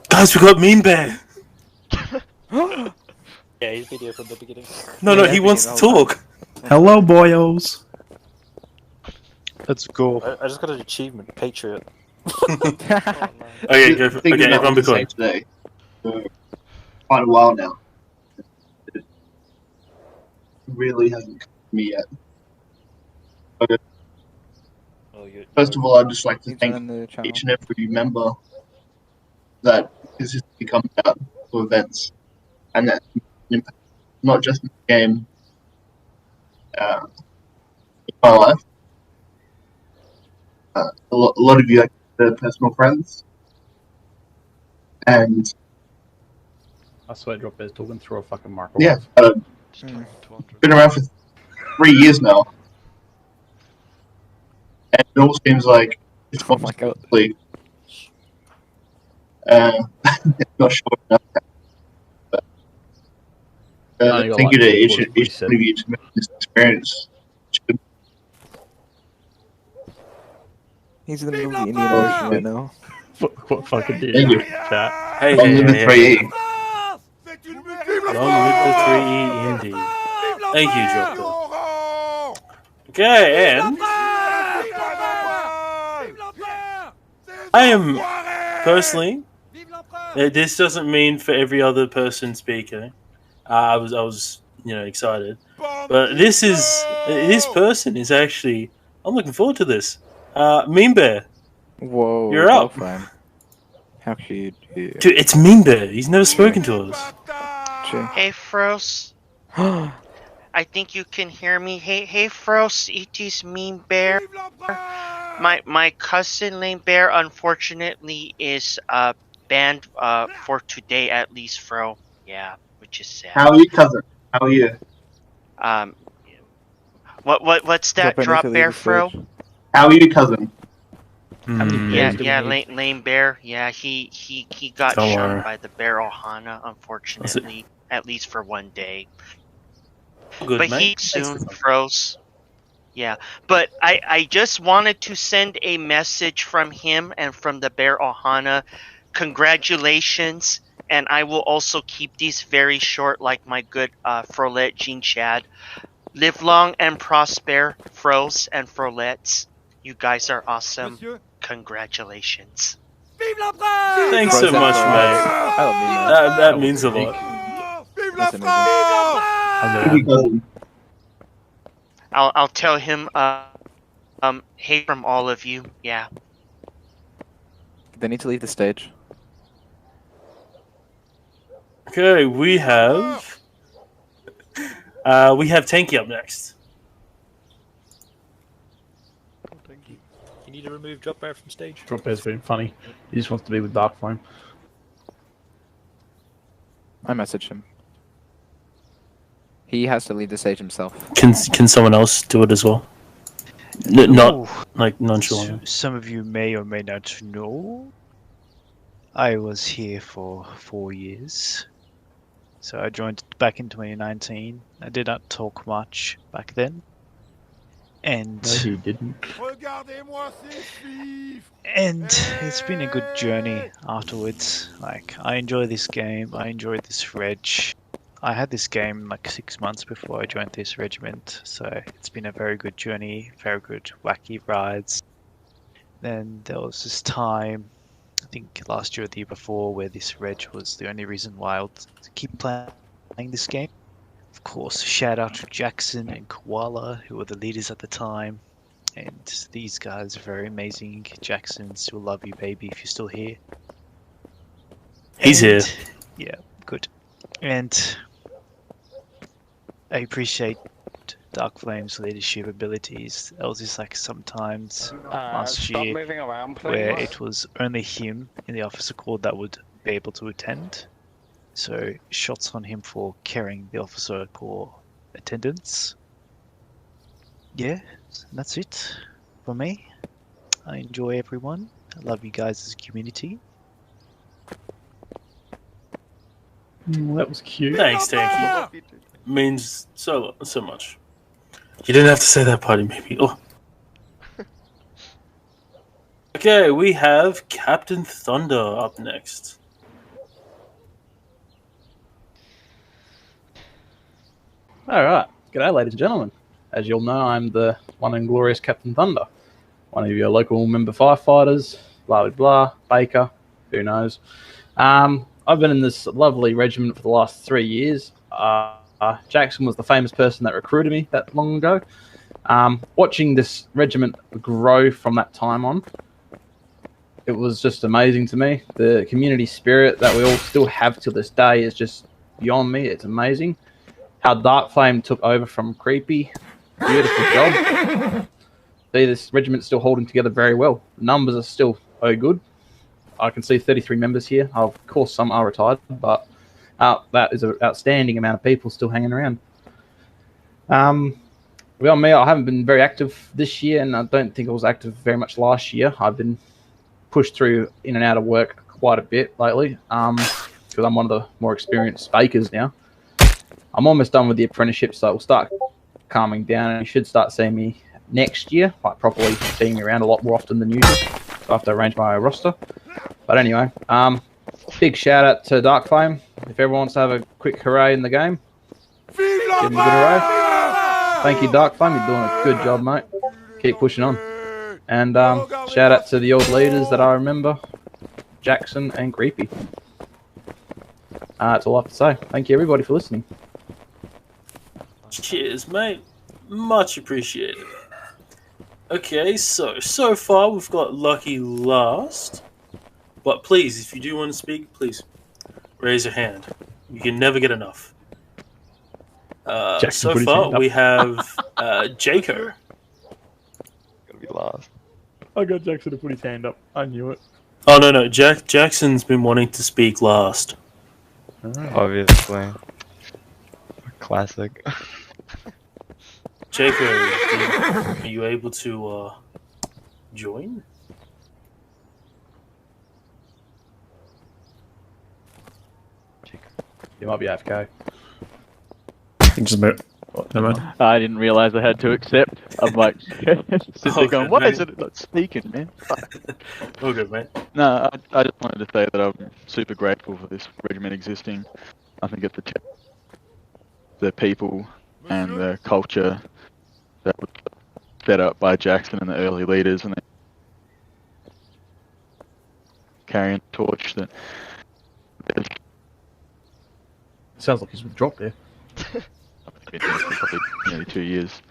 Guys, we got Mean Bear. Yeah, he's video from the beginning. No, Yeah, he wants to video. talk. Hello, boyos. Let's go. I just got an achievement, Patriot. Okay, go for Thinking okay, about everyone what be to say quiet. today for quite a while now. It really hasn't come to me yet. Oh, First of all, I'd just like to He's thank on the channel. each and every member that consistently comes out to events and that impact not just in the game, in my life. A lot of you are personal friends, and I swear Drop Bear's talking through a fucking marker. yeah, Mm. been around for 3 years now, and it all seems like it's Oh my god. completely not sure enough. But, No, you got thank you like to each 40, one of you to make this experience. He's in the middle of the Indian Ocean right now. What fucking did Thank you. chat? Hey, Long live the hey, 3E. Long live the 3E indeed. Thank you, Dropper. Okay, and I am personally. This doesn't mean for every other person speaking. I was, excited, but this person is actually. I'm looking forward to this. Mean Bear, Whoa. You're up. Fine. How cute. Yeah. dude, it's Mean Bear. He's never spoken to us. True. Hey Frost, I think you can hear me. Hey Frost, it is Mean Bear. My cousin Lame Bear unfortunately is banned for today at least, Fro. Yeah, which is sad. How are you, cousin? How are you? What's that? Drop Bear, Fro? How are you, cousin? Yeah, Lame Bear. Yeah, he got Don't shunned worry. by the Bear Ohana, unfortunately, at least for one day. Good, But mate. he soon froze. Yeah, but I just wanted to send a message from him and from the Bear Ohana congratulations, and I will also keep these very short, like my good Frolette Jean Chad. Live long and prosper, Fros and Frolettes. You guys are awesome. Congratulations. Thanks so Frozen much, for mate. I love you, man. That means a lot. That's amazing. I'll tell him. Hey from all of you. Yeah. They need to leave the stage. Okay, we have Tanky up next. You need to remove Drop Bear from stage. Drop Bear's been funny. He just wants to be with Dark Flame. I messaged him. He has to leave the stage himself. Can someone else do it as well? Not like nonchalant. Some of you may or may not know, I was here for 4 years. So I joined back in 2019. I did not talk much back then. And No, he didn't. And it's been a good journey afterwards. Like, I enjoy this game, I enjoy this reg. I had this game like 6 months before I joined this regiment, so it's been a very good journey, very good wacky rides. Then there was this time, I think last year or the year before, where this reg was the only reason why I would keep playing this game. Of course, shout out to Jackson and Koala, who were the leaders at the time. And these guys are very amazing. Jackson, still love you, baby, if you're still here. He's here. Yeah, good. And I appreciate Dark Flame's leadership abilities. There was just like sometimes last year where it was only him in the officer corps that would be able to attend. So shots on him for carrying the officer corps attendance. Yeah, that's it for me. I enjoy everyone. I love you guys as a community. That was cute. Thanks, Tanky. Means so much. You didn't have to say that, party baby. Oh. Okay, we have Captain Thunder up next. Alright, g'day ladies and gentlemen. As you'll know, I'm the one and glorious Captain Thunder. One of your local member firefighters, blah blah blah, Baker, who knows. I've been in this lovely regiment for the last 3 years. Jackson was the famous person that recruited me that long ago. Watching this regiment grow from that time on, it was just amazing to me. The community spirit that we all still have to this day is just beyond me. It's amazing. How Dark Flame took over from Creepy. Beautiful job. See, this regiment's still holding together very well. The numbers are still good. I can see 33 members here. Of course, some are retired, but that is an outstanding amount of people still hanging around. Well, me, I haven't been very active this year, and I don't think I was active very much last year. I've been pushed through in and out of work quite a bit lately, because I'm one of the more experienced bakers now. I'm almost done with the apprenticeship, so it will start calming down, and you should start seeing me next year, like properly being around a lot more often than usual. So I have to arrange my roster. But anyway, big shout out to Dark Flame. If everyone wants to have a quick hooray in the game, give him a good hooray. Thank you, Dark Flame. You're doing a good job, mate. Keep pushing on. And shout out to the old leaders that I remember, Jackson and Creepy. That's all I have to say. Thank you, everybody, for listening. Cheers, mate. Much appreciated. Okay, so far we've got Lucky last. But please, if you do want to speak, please raise your hand. You can never get enough. So far we have Jaco. Gotta be last. I got Jackson to put his hand up. I knew it. Oh no, Jackson's been wanting to speak last. Obviously. Classic. Jaco, are you able to join? You might be AFK. Just a bit. No man. I didn't realise I had to accept. I'm like, sitting there going, why is it not speaking, man? All good, mate. No, I just wanted to say that I'm super grateful for this regiment existing. I think it's the people and the culture that was set up by Jackson and the early leaders, and carrying the torch that. Sounds like he's been dropped there. Been here for probably nearly 2 years,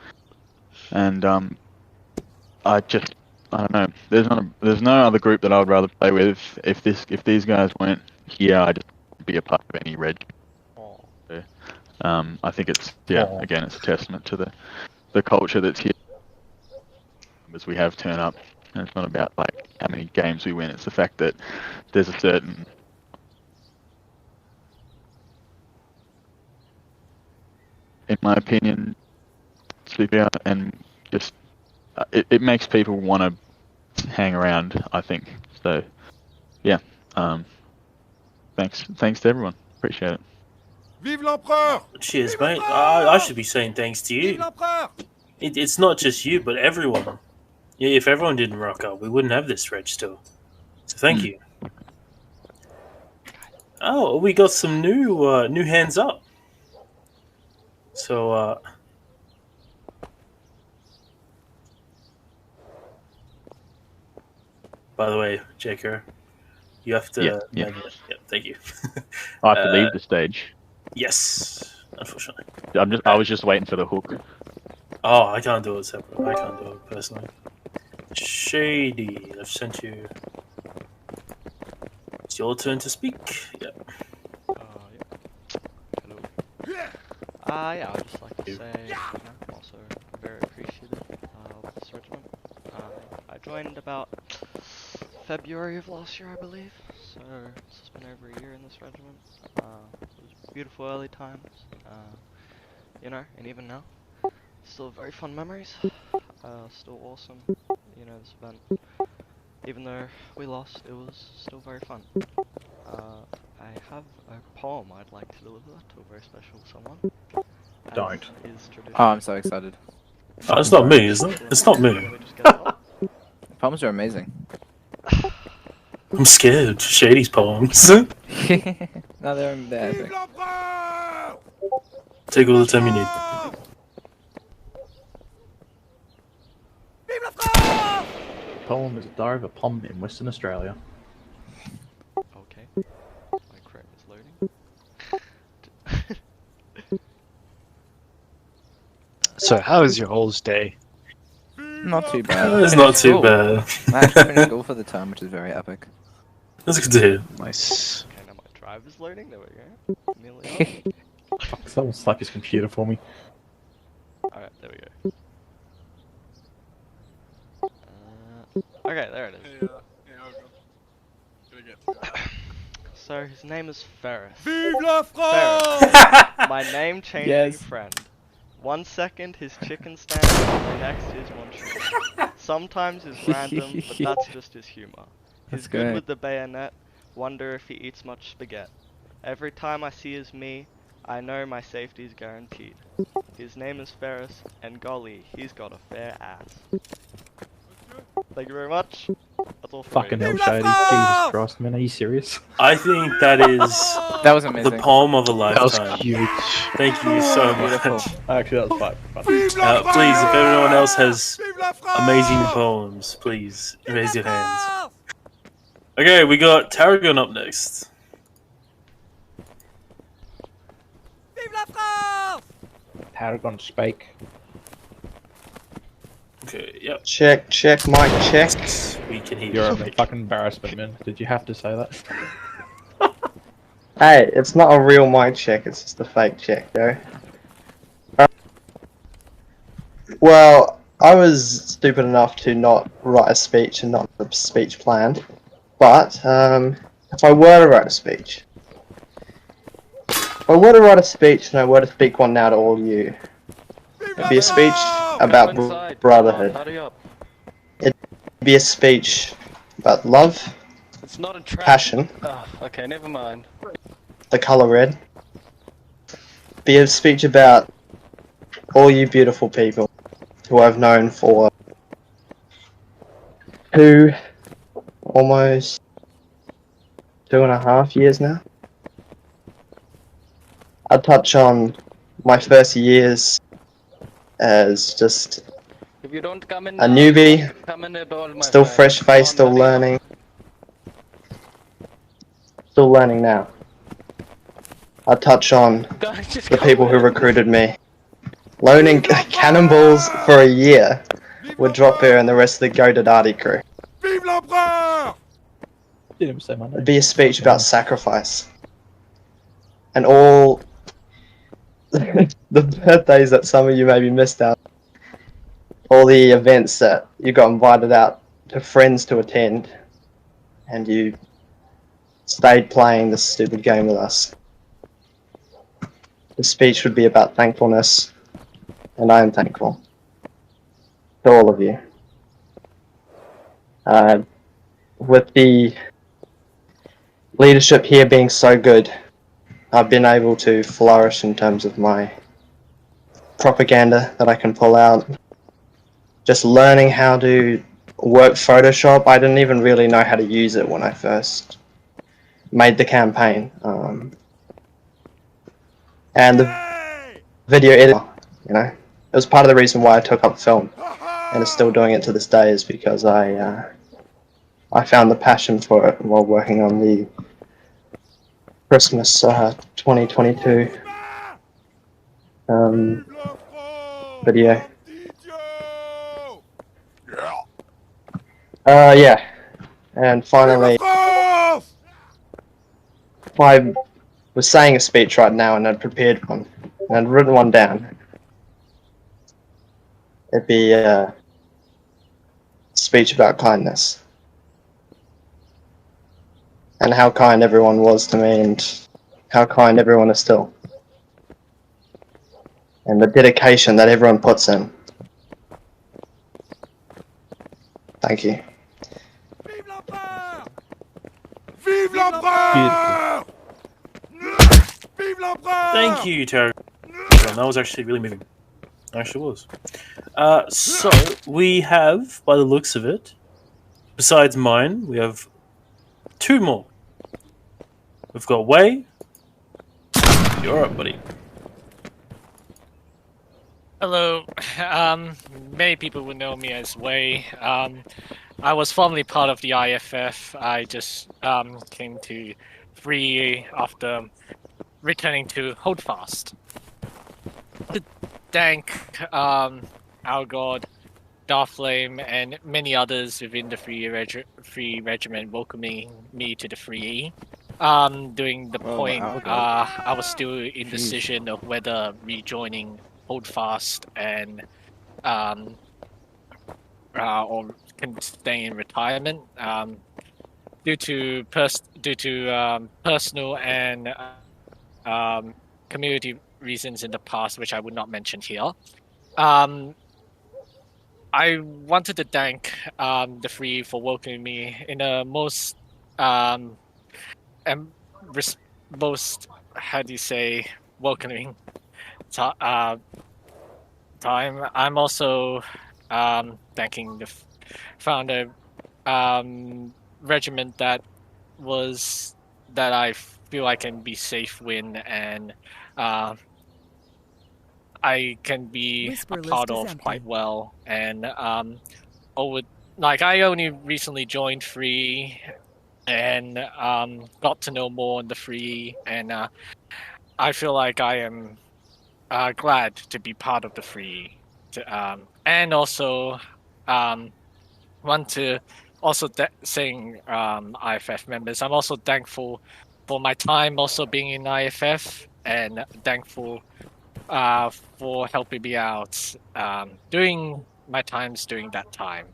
and I don't know. There's no other group that I would rather play with. If these guys weren't here, I'd just be a part of any red. I think it's again, it's a testament to the culture that's here. As we have turn up, and it's not about like how many games we win. It's the fact that there's a certain in my opinion, sleep out and just it makes people want to hang around. I think so. Yeah. Thanks to everyone. Appreciate it. Vive l'empereur! Cheers, mate. I should be saying thanks to you. It's not just you, but everyone. Yeah, if everyone didn't rock up, we wouldn't have this reg still. So thank you. Oh, we got some new hands up. So by the way, Jaker, you have to. Yeah. Thank you. I have to leave the stage. Yes, unfortunately. I was just waiting for the hook. Oh, I can't do it separate. I can't do it personally. Shady, I've sent you. It's your turn to speak. Yep. Yeah, I'd just like to say I'm also very appreciative of this regiment. I joined about February of last year, I believe, so it's been over a year in this regiment. It was beautiful early times, and even now, still very fun memories, still awesome, this event. Even though we lost, it was still very fun. I have a poem I'd like to deliver to a very special someone. Don't. Oh, I'm so excited. Oh, it's not me, is it? It's not me. Poems are amazing. I'm scared. Shady's poems. No, they're epic. Take all the time you need. Poem is a diary of a pom in Western Australia. Okay. My Chrome is loading. So, how was your all's day? Not too bad. It's not too bad. I actually finished school for the term, which is very epic. That's good to hear. Nice. Okay, now my drive is loading. There we go. Nearly up. Someone stuck his computer for me. Alright, there we go. Okay, there it is. So his name is Ferris. Vive la Ferris, my name changing Yes. friend. 1 second his chicken stand, the next his one shoe. Sometimes it's random, but that's just his humor. He's That's good great. with the bayonet, wonder if he eats much spaghetti. Every time I see his me, I know my safety's guaranteed. His name is Ferris, and golly, he's got a fair ass. Thank you very much. That's all for Fucking me. hell, Shady. Jesus Christ, man, are you serious? I think that is That was amazing. the poem of a That was lifetime. huge. Thank you so Beautiful. much. Actually, that was fun. Please, if everyone else has amazing poems, please raise your hands. Okay, we got Tarragon up next. Vive la France! Paragon Spake. Okay, yep. Check, mic check. We can hear You're you. a fucking embarrassment, man. Did you have to say that? Hey, it's not a real mic check, it's just a fake check, yo. Well, I was stupid enough to not write a speech and not have a speech planned. But, if I were to write a speech, and I were to speak one now to all you, it'd be a speech about brotherhood. It'd be a speech about love, It's not a trap. passion, Oh, okay, never mind. the color red. Be a speech about all you beautiful people who I've known for almost 2.5 years now. I'll touch on my first years as just If you don't come in a now, you newbie, won't come in at all, my still friend. fresh Come faced, on, still hurry up. learning now. I'll touch on God, just the come people who in. recruited me. Loaning cannonballs for a year with Drop Bear and the rest of the Go Dodati crew. Vive l'empereur! Didn't even say my name. It'd be a speech about sacrifice. And all the birthdays that some of you maybe missed out. All the events that you got invited out to friends to attend. And you stayed playing this stupid game with us. The speech would be about thankfulness. And I am thankful. To all of you. With the leadership here being so good, I've been able to flourish in terms of my propaganda that I can pull out. Just learning how to work Photoshop. I didn't even really know how to use it when I first made the campaign. And the video editing, it was part of the reason why I took up film, and is still doing it to this day, is because I found the passion for it while working on the Christmas 2022 video. Yeah. And finally, if I was saying a speech right now and I'd prepared one, and I'd written one down, it'd be a speech about kindness. And how kind everyone was to me, and how kind everyone is still. And the dedication that everyone puts in. Thank you. Vive l'empereur! Vive l'empereur! Thank you, Terry. That was actually really moving. Actually was. So we have, by the looks of it, besides mine, we have two more. We've got Wei. You're up, buddy. Hello. Many people would know me as Wei. I was formerly part of the IFF. I just came to free after returning to Holdfast. To thank our god, Darflame, and many others within the Free Regiment welcoming me to the Free. During the point, I was still indecision of whether rejoining Holdfast and or can stay in retirement. Due to personal and community reasons in the past, which I would not mention here. I wanted to thank the Free for welcoming me in a most most, how do you say, welcoming time. I'm also thanking the founder regiment that I feel I can be safe in, and I can be Whisper a part list is of empty. quite well. And I only recently joined Free and got to know more on the Free, and I feel like I am glad to be part of the Free. And also want to also saying IFF members, I'm also thankful for my time also being in IFF, and thankful for helping me out during my times during that time.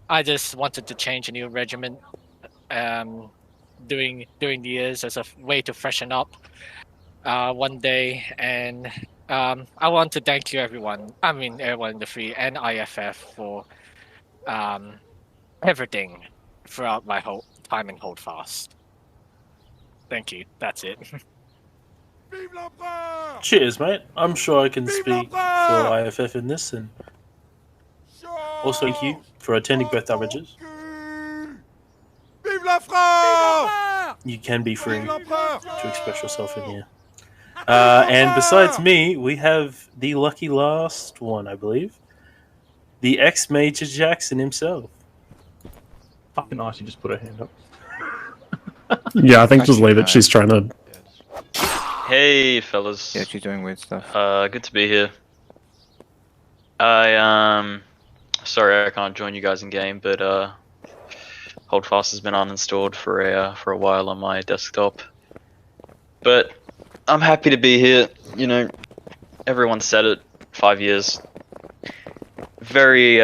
I just wanted to change a new regiment during the years as a way to freshen up one day, and I want to thank you everyone. I mean everyone in the Free and IFF for um, everything throughout my whole time in Holdfast. Thank you. That's it. Cheers, mate. I'm sure I can speak for IFF in this, and also thank you for attending both our bridges. Vive la France! You can be free to express yourself in here. And besides me, we have the lucky last one, I believe. The ex-Major Jackson himself. Fucking nice, you just put her hand up. Yeah, I think just leave it. She's trying to. Hey, fellas. Yeah, she's doing weird stuff. Good to be here. I sorry I can't join you guys in game, but Holdfast has been uninstalled for a while on my desktop. But I'm happy to be here. You know, everyone said it. 5 years. Very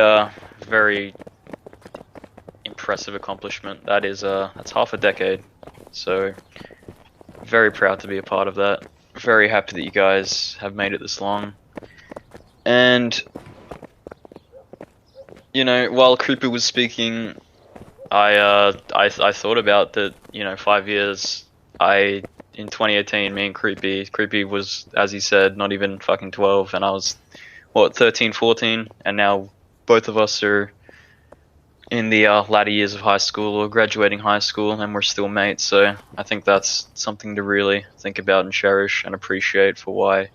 impressive accomplishment. That's half a decade. So very proud to be a part of that. Very happy that you guys have made it this long. And you know, while Creeper was speaking, I thought about that. You know, 5 years. In 2018, me and Creepy was, as he said, not even fucking 12, and I was, what, 13, 14, and now both of us are in the latter years of high school or graduating high school, and we're still mates. So I think that's something to really think about and cherish and appreciate for why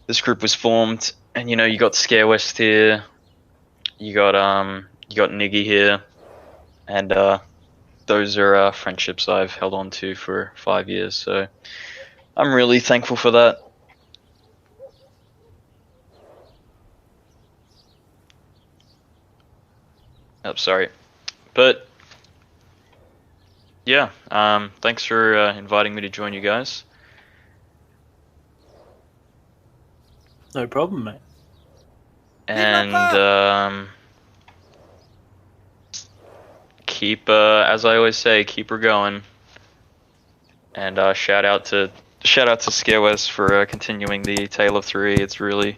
this group was formed. And you know, you got Scare West here, you got Niggy here, and those are friendships I've held on to for 5 years. So I'm really thankful for that. Oh, sorry. But yeah, thanks for inviting me to join you guys. No problem, mate. And keep, as I always say, keep her going. And shout out to Scare West for continuing the Tale of Three. It's really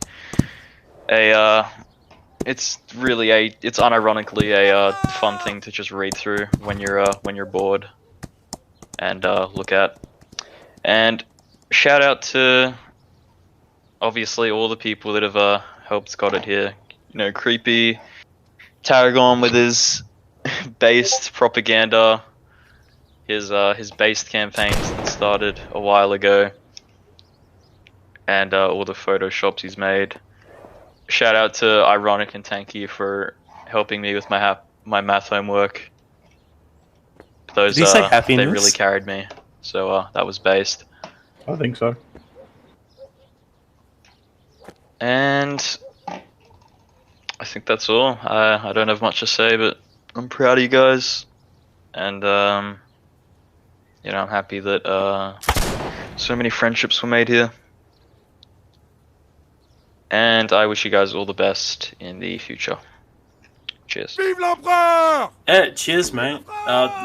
it's unironically a fun thing to just read through when you're bored and look at. And shout out to obviously all the people that have helped got it here. You know, Creepy, Tarragon with his based propaganda, his based campaigns that started a while ago, and all the photoshops he's made. Shout out to Ironic and Tanky for helping me with my math homework. Those Did he say they happiness? really carried me. So that was based. I think so. And I think that's all. I don't have much to say, but I'm proud of you guys, and you know, I'm happy that so many friendships were made here. And I wish you guys all the best in the future. Cheers. Vive l'empereur! Cheers, mate.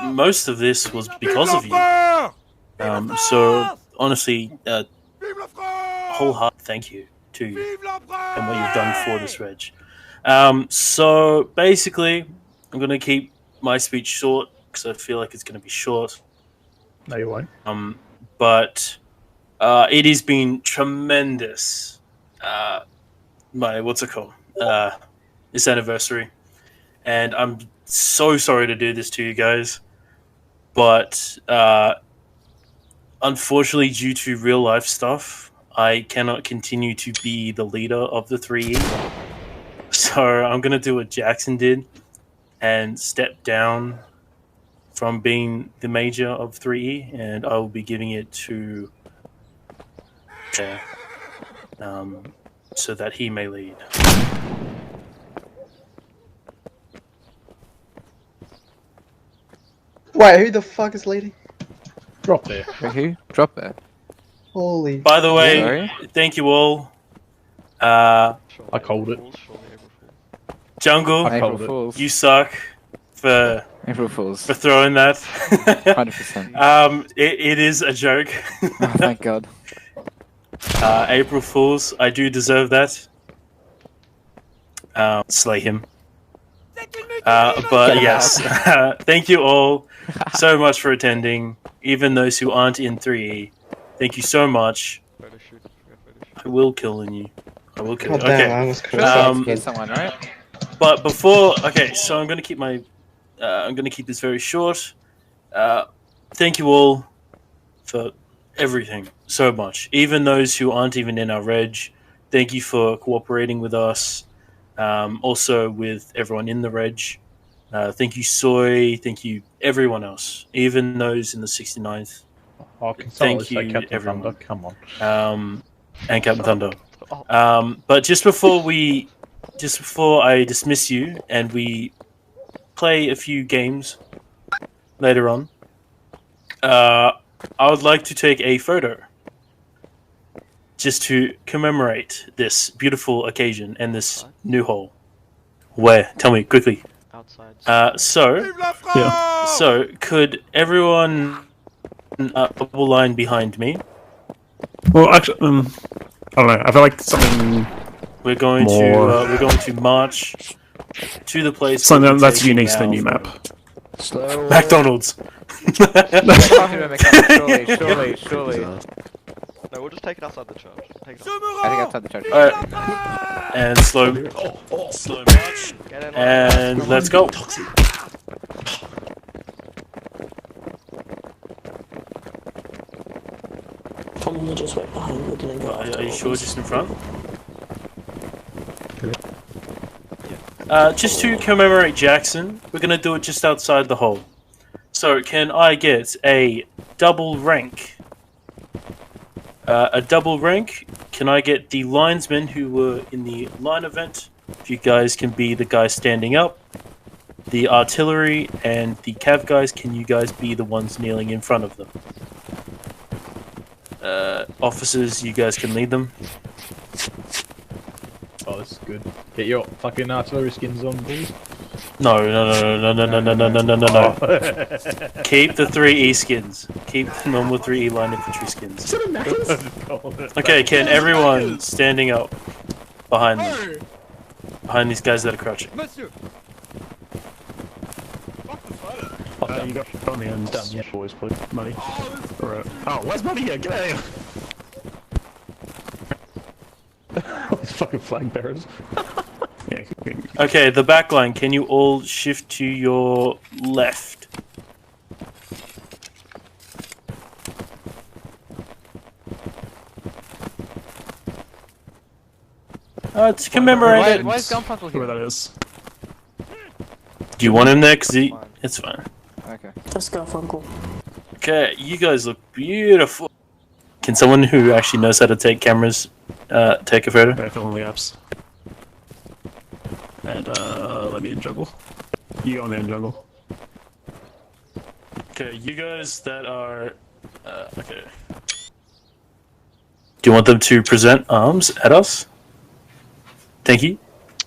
Most of this was because of you. So honestly, wholehearted thank you to you and what you've done for this reg. So basically, I'm gonna keep my speech short because I feel like it's gonna be short. No, you won't. But it has been tremendous. This anniversary, and I'm so sorry to do this to you guys, but unfortunately, due to real life stuff, I cannot continue to be the leader of the 3E. So I'm gonna do what Jackson did and step down from being the major of 3E, and I will be giving it to so that he may lead. Wait, who the fuck is leading? Drop there. Who? Drop there. Holy. By the way, Sorry? thank you all. I called it. Jungle, April Fools. you suck for April Fools. for throwing that. 100%. It is a joke. Oh, thank God. April Fools, I do deserve that. Slay him. But yes, thank you all so much for attending, even those who aren't in 3E. Thank you so much. I will kill you. I will kill you. God damn, Okay. I almost Chris execute someone, right? But before, okay, so I'm gonna keep this very short. Thank you all for everything so much. Even those who aren't even in our reg, thank you for cooperating with us. Also with everyone in the reg. Thank you, Soy. Thank you, everyone else. Even those in the 69th. Oh, can someone Thank say you, Captain everyone. Thunder? Come on. And Captain Thunder. But just before I dismiss you and we play a few games later on, I would like to take a photo just to commemorate this beautiful occasion and this new hole. Where? Tell me quickly. Outside. So could everyone double line behind me? Well, actually, I don't know. I feel like something. We're going to march to the place. Something where we're that's taking unique to the our new photo. map. Slow. McDonald's. Surely. No, we'll just take it outside the church. Take it I think outside the church. Alright. And slow march. And let's go. Tom, you're just right behind the doing Are you sure just in front? Just to commemorate Jackson, we're going to do it just outside the hole. So, can I get a double rank? Can I get the linesmen who were in the line event? If you guys can be the guys standing up. The artillery and the cav guys, can you guys be the ones kneeling in front of them? Officers, you guys can lead them. Oh, this is good. Get your fucking artillery skins on, please. No. Keep the 3E skins. Keep the normal 3E line infantry skins. Okay, can everyone standing up behind them? Behind these guys that are crouching. You got on the end down here, boys, please. Money. Alright. Oh, where's money here? Get out of here! These fucking flag bearers. Yeah. Okay, the back line. Can you all shift to your left? To commemorate it. Why is Gunpunkel here? Where that is. Do you want him there? It's fine. Okay. Let's go, Funkle. Okay, you guys look beautiful. Can someone who actually knows how to take cameras take a photo? They're filling the apps. And let me in jungle. You go on the end jungle. Okay, you guys that are okay. Do you want them to present arms at us? Thank you.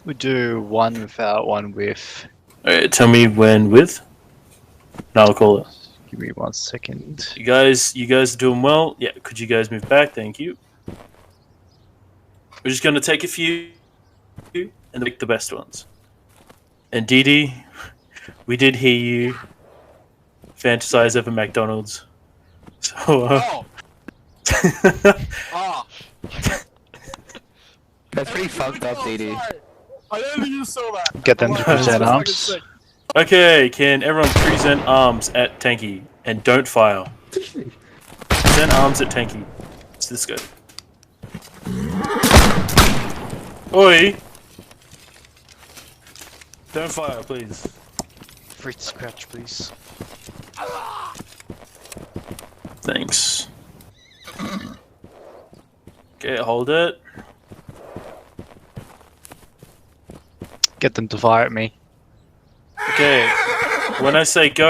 We do one without, one with. Alright, tell me when with. And I'll call it. Give me 1 second. You guys are doing well. Yeah, could you guys move back? Thank you. We're just gonna take a few and pick the best ones. And Dee Dee, we did hear you fantasize over McDonald's. So That's pretty fucked up, DD. I don't think you saw that. Get them to present arms. Okay, can everyone present arms at Tanky and don't fire? Present arms at Tanky. It's this good. Oi! Don't fire, please. Free to scratch, please. Thanks. Okay, hold it. Get them to fire at me. Okay, when I say go,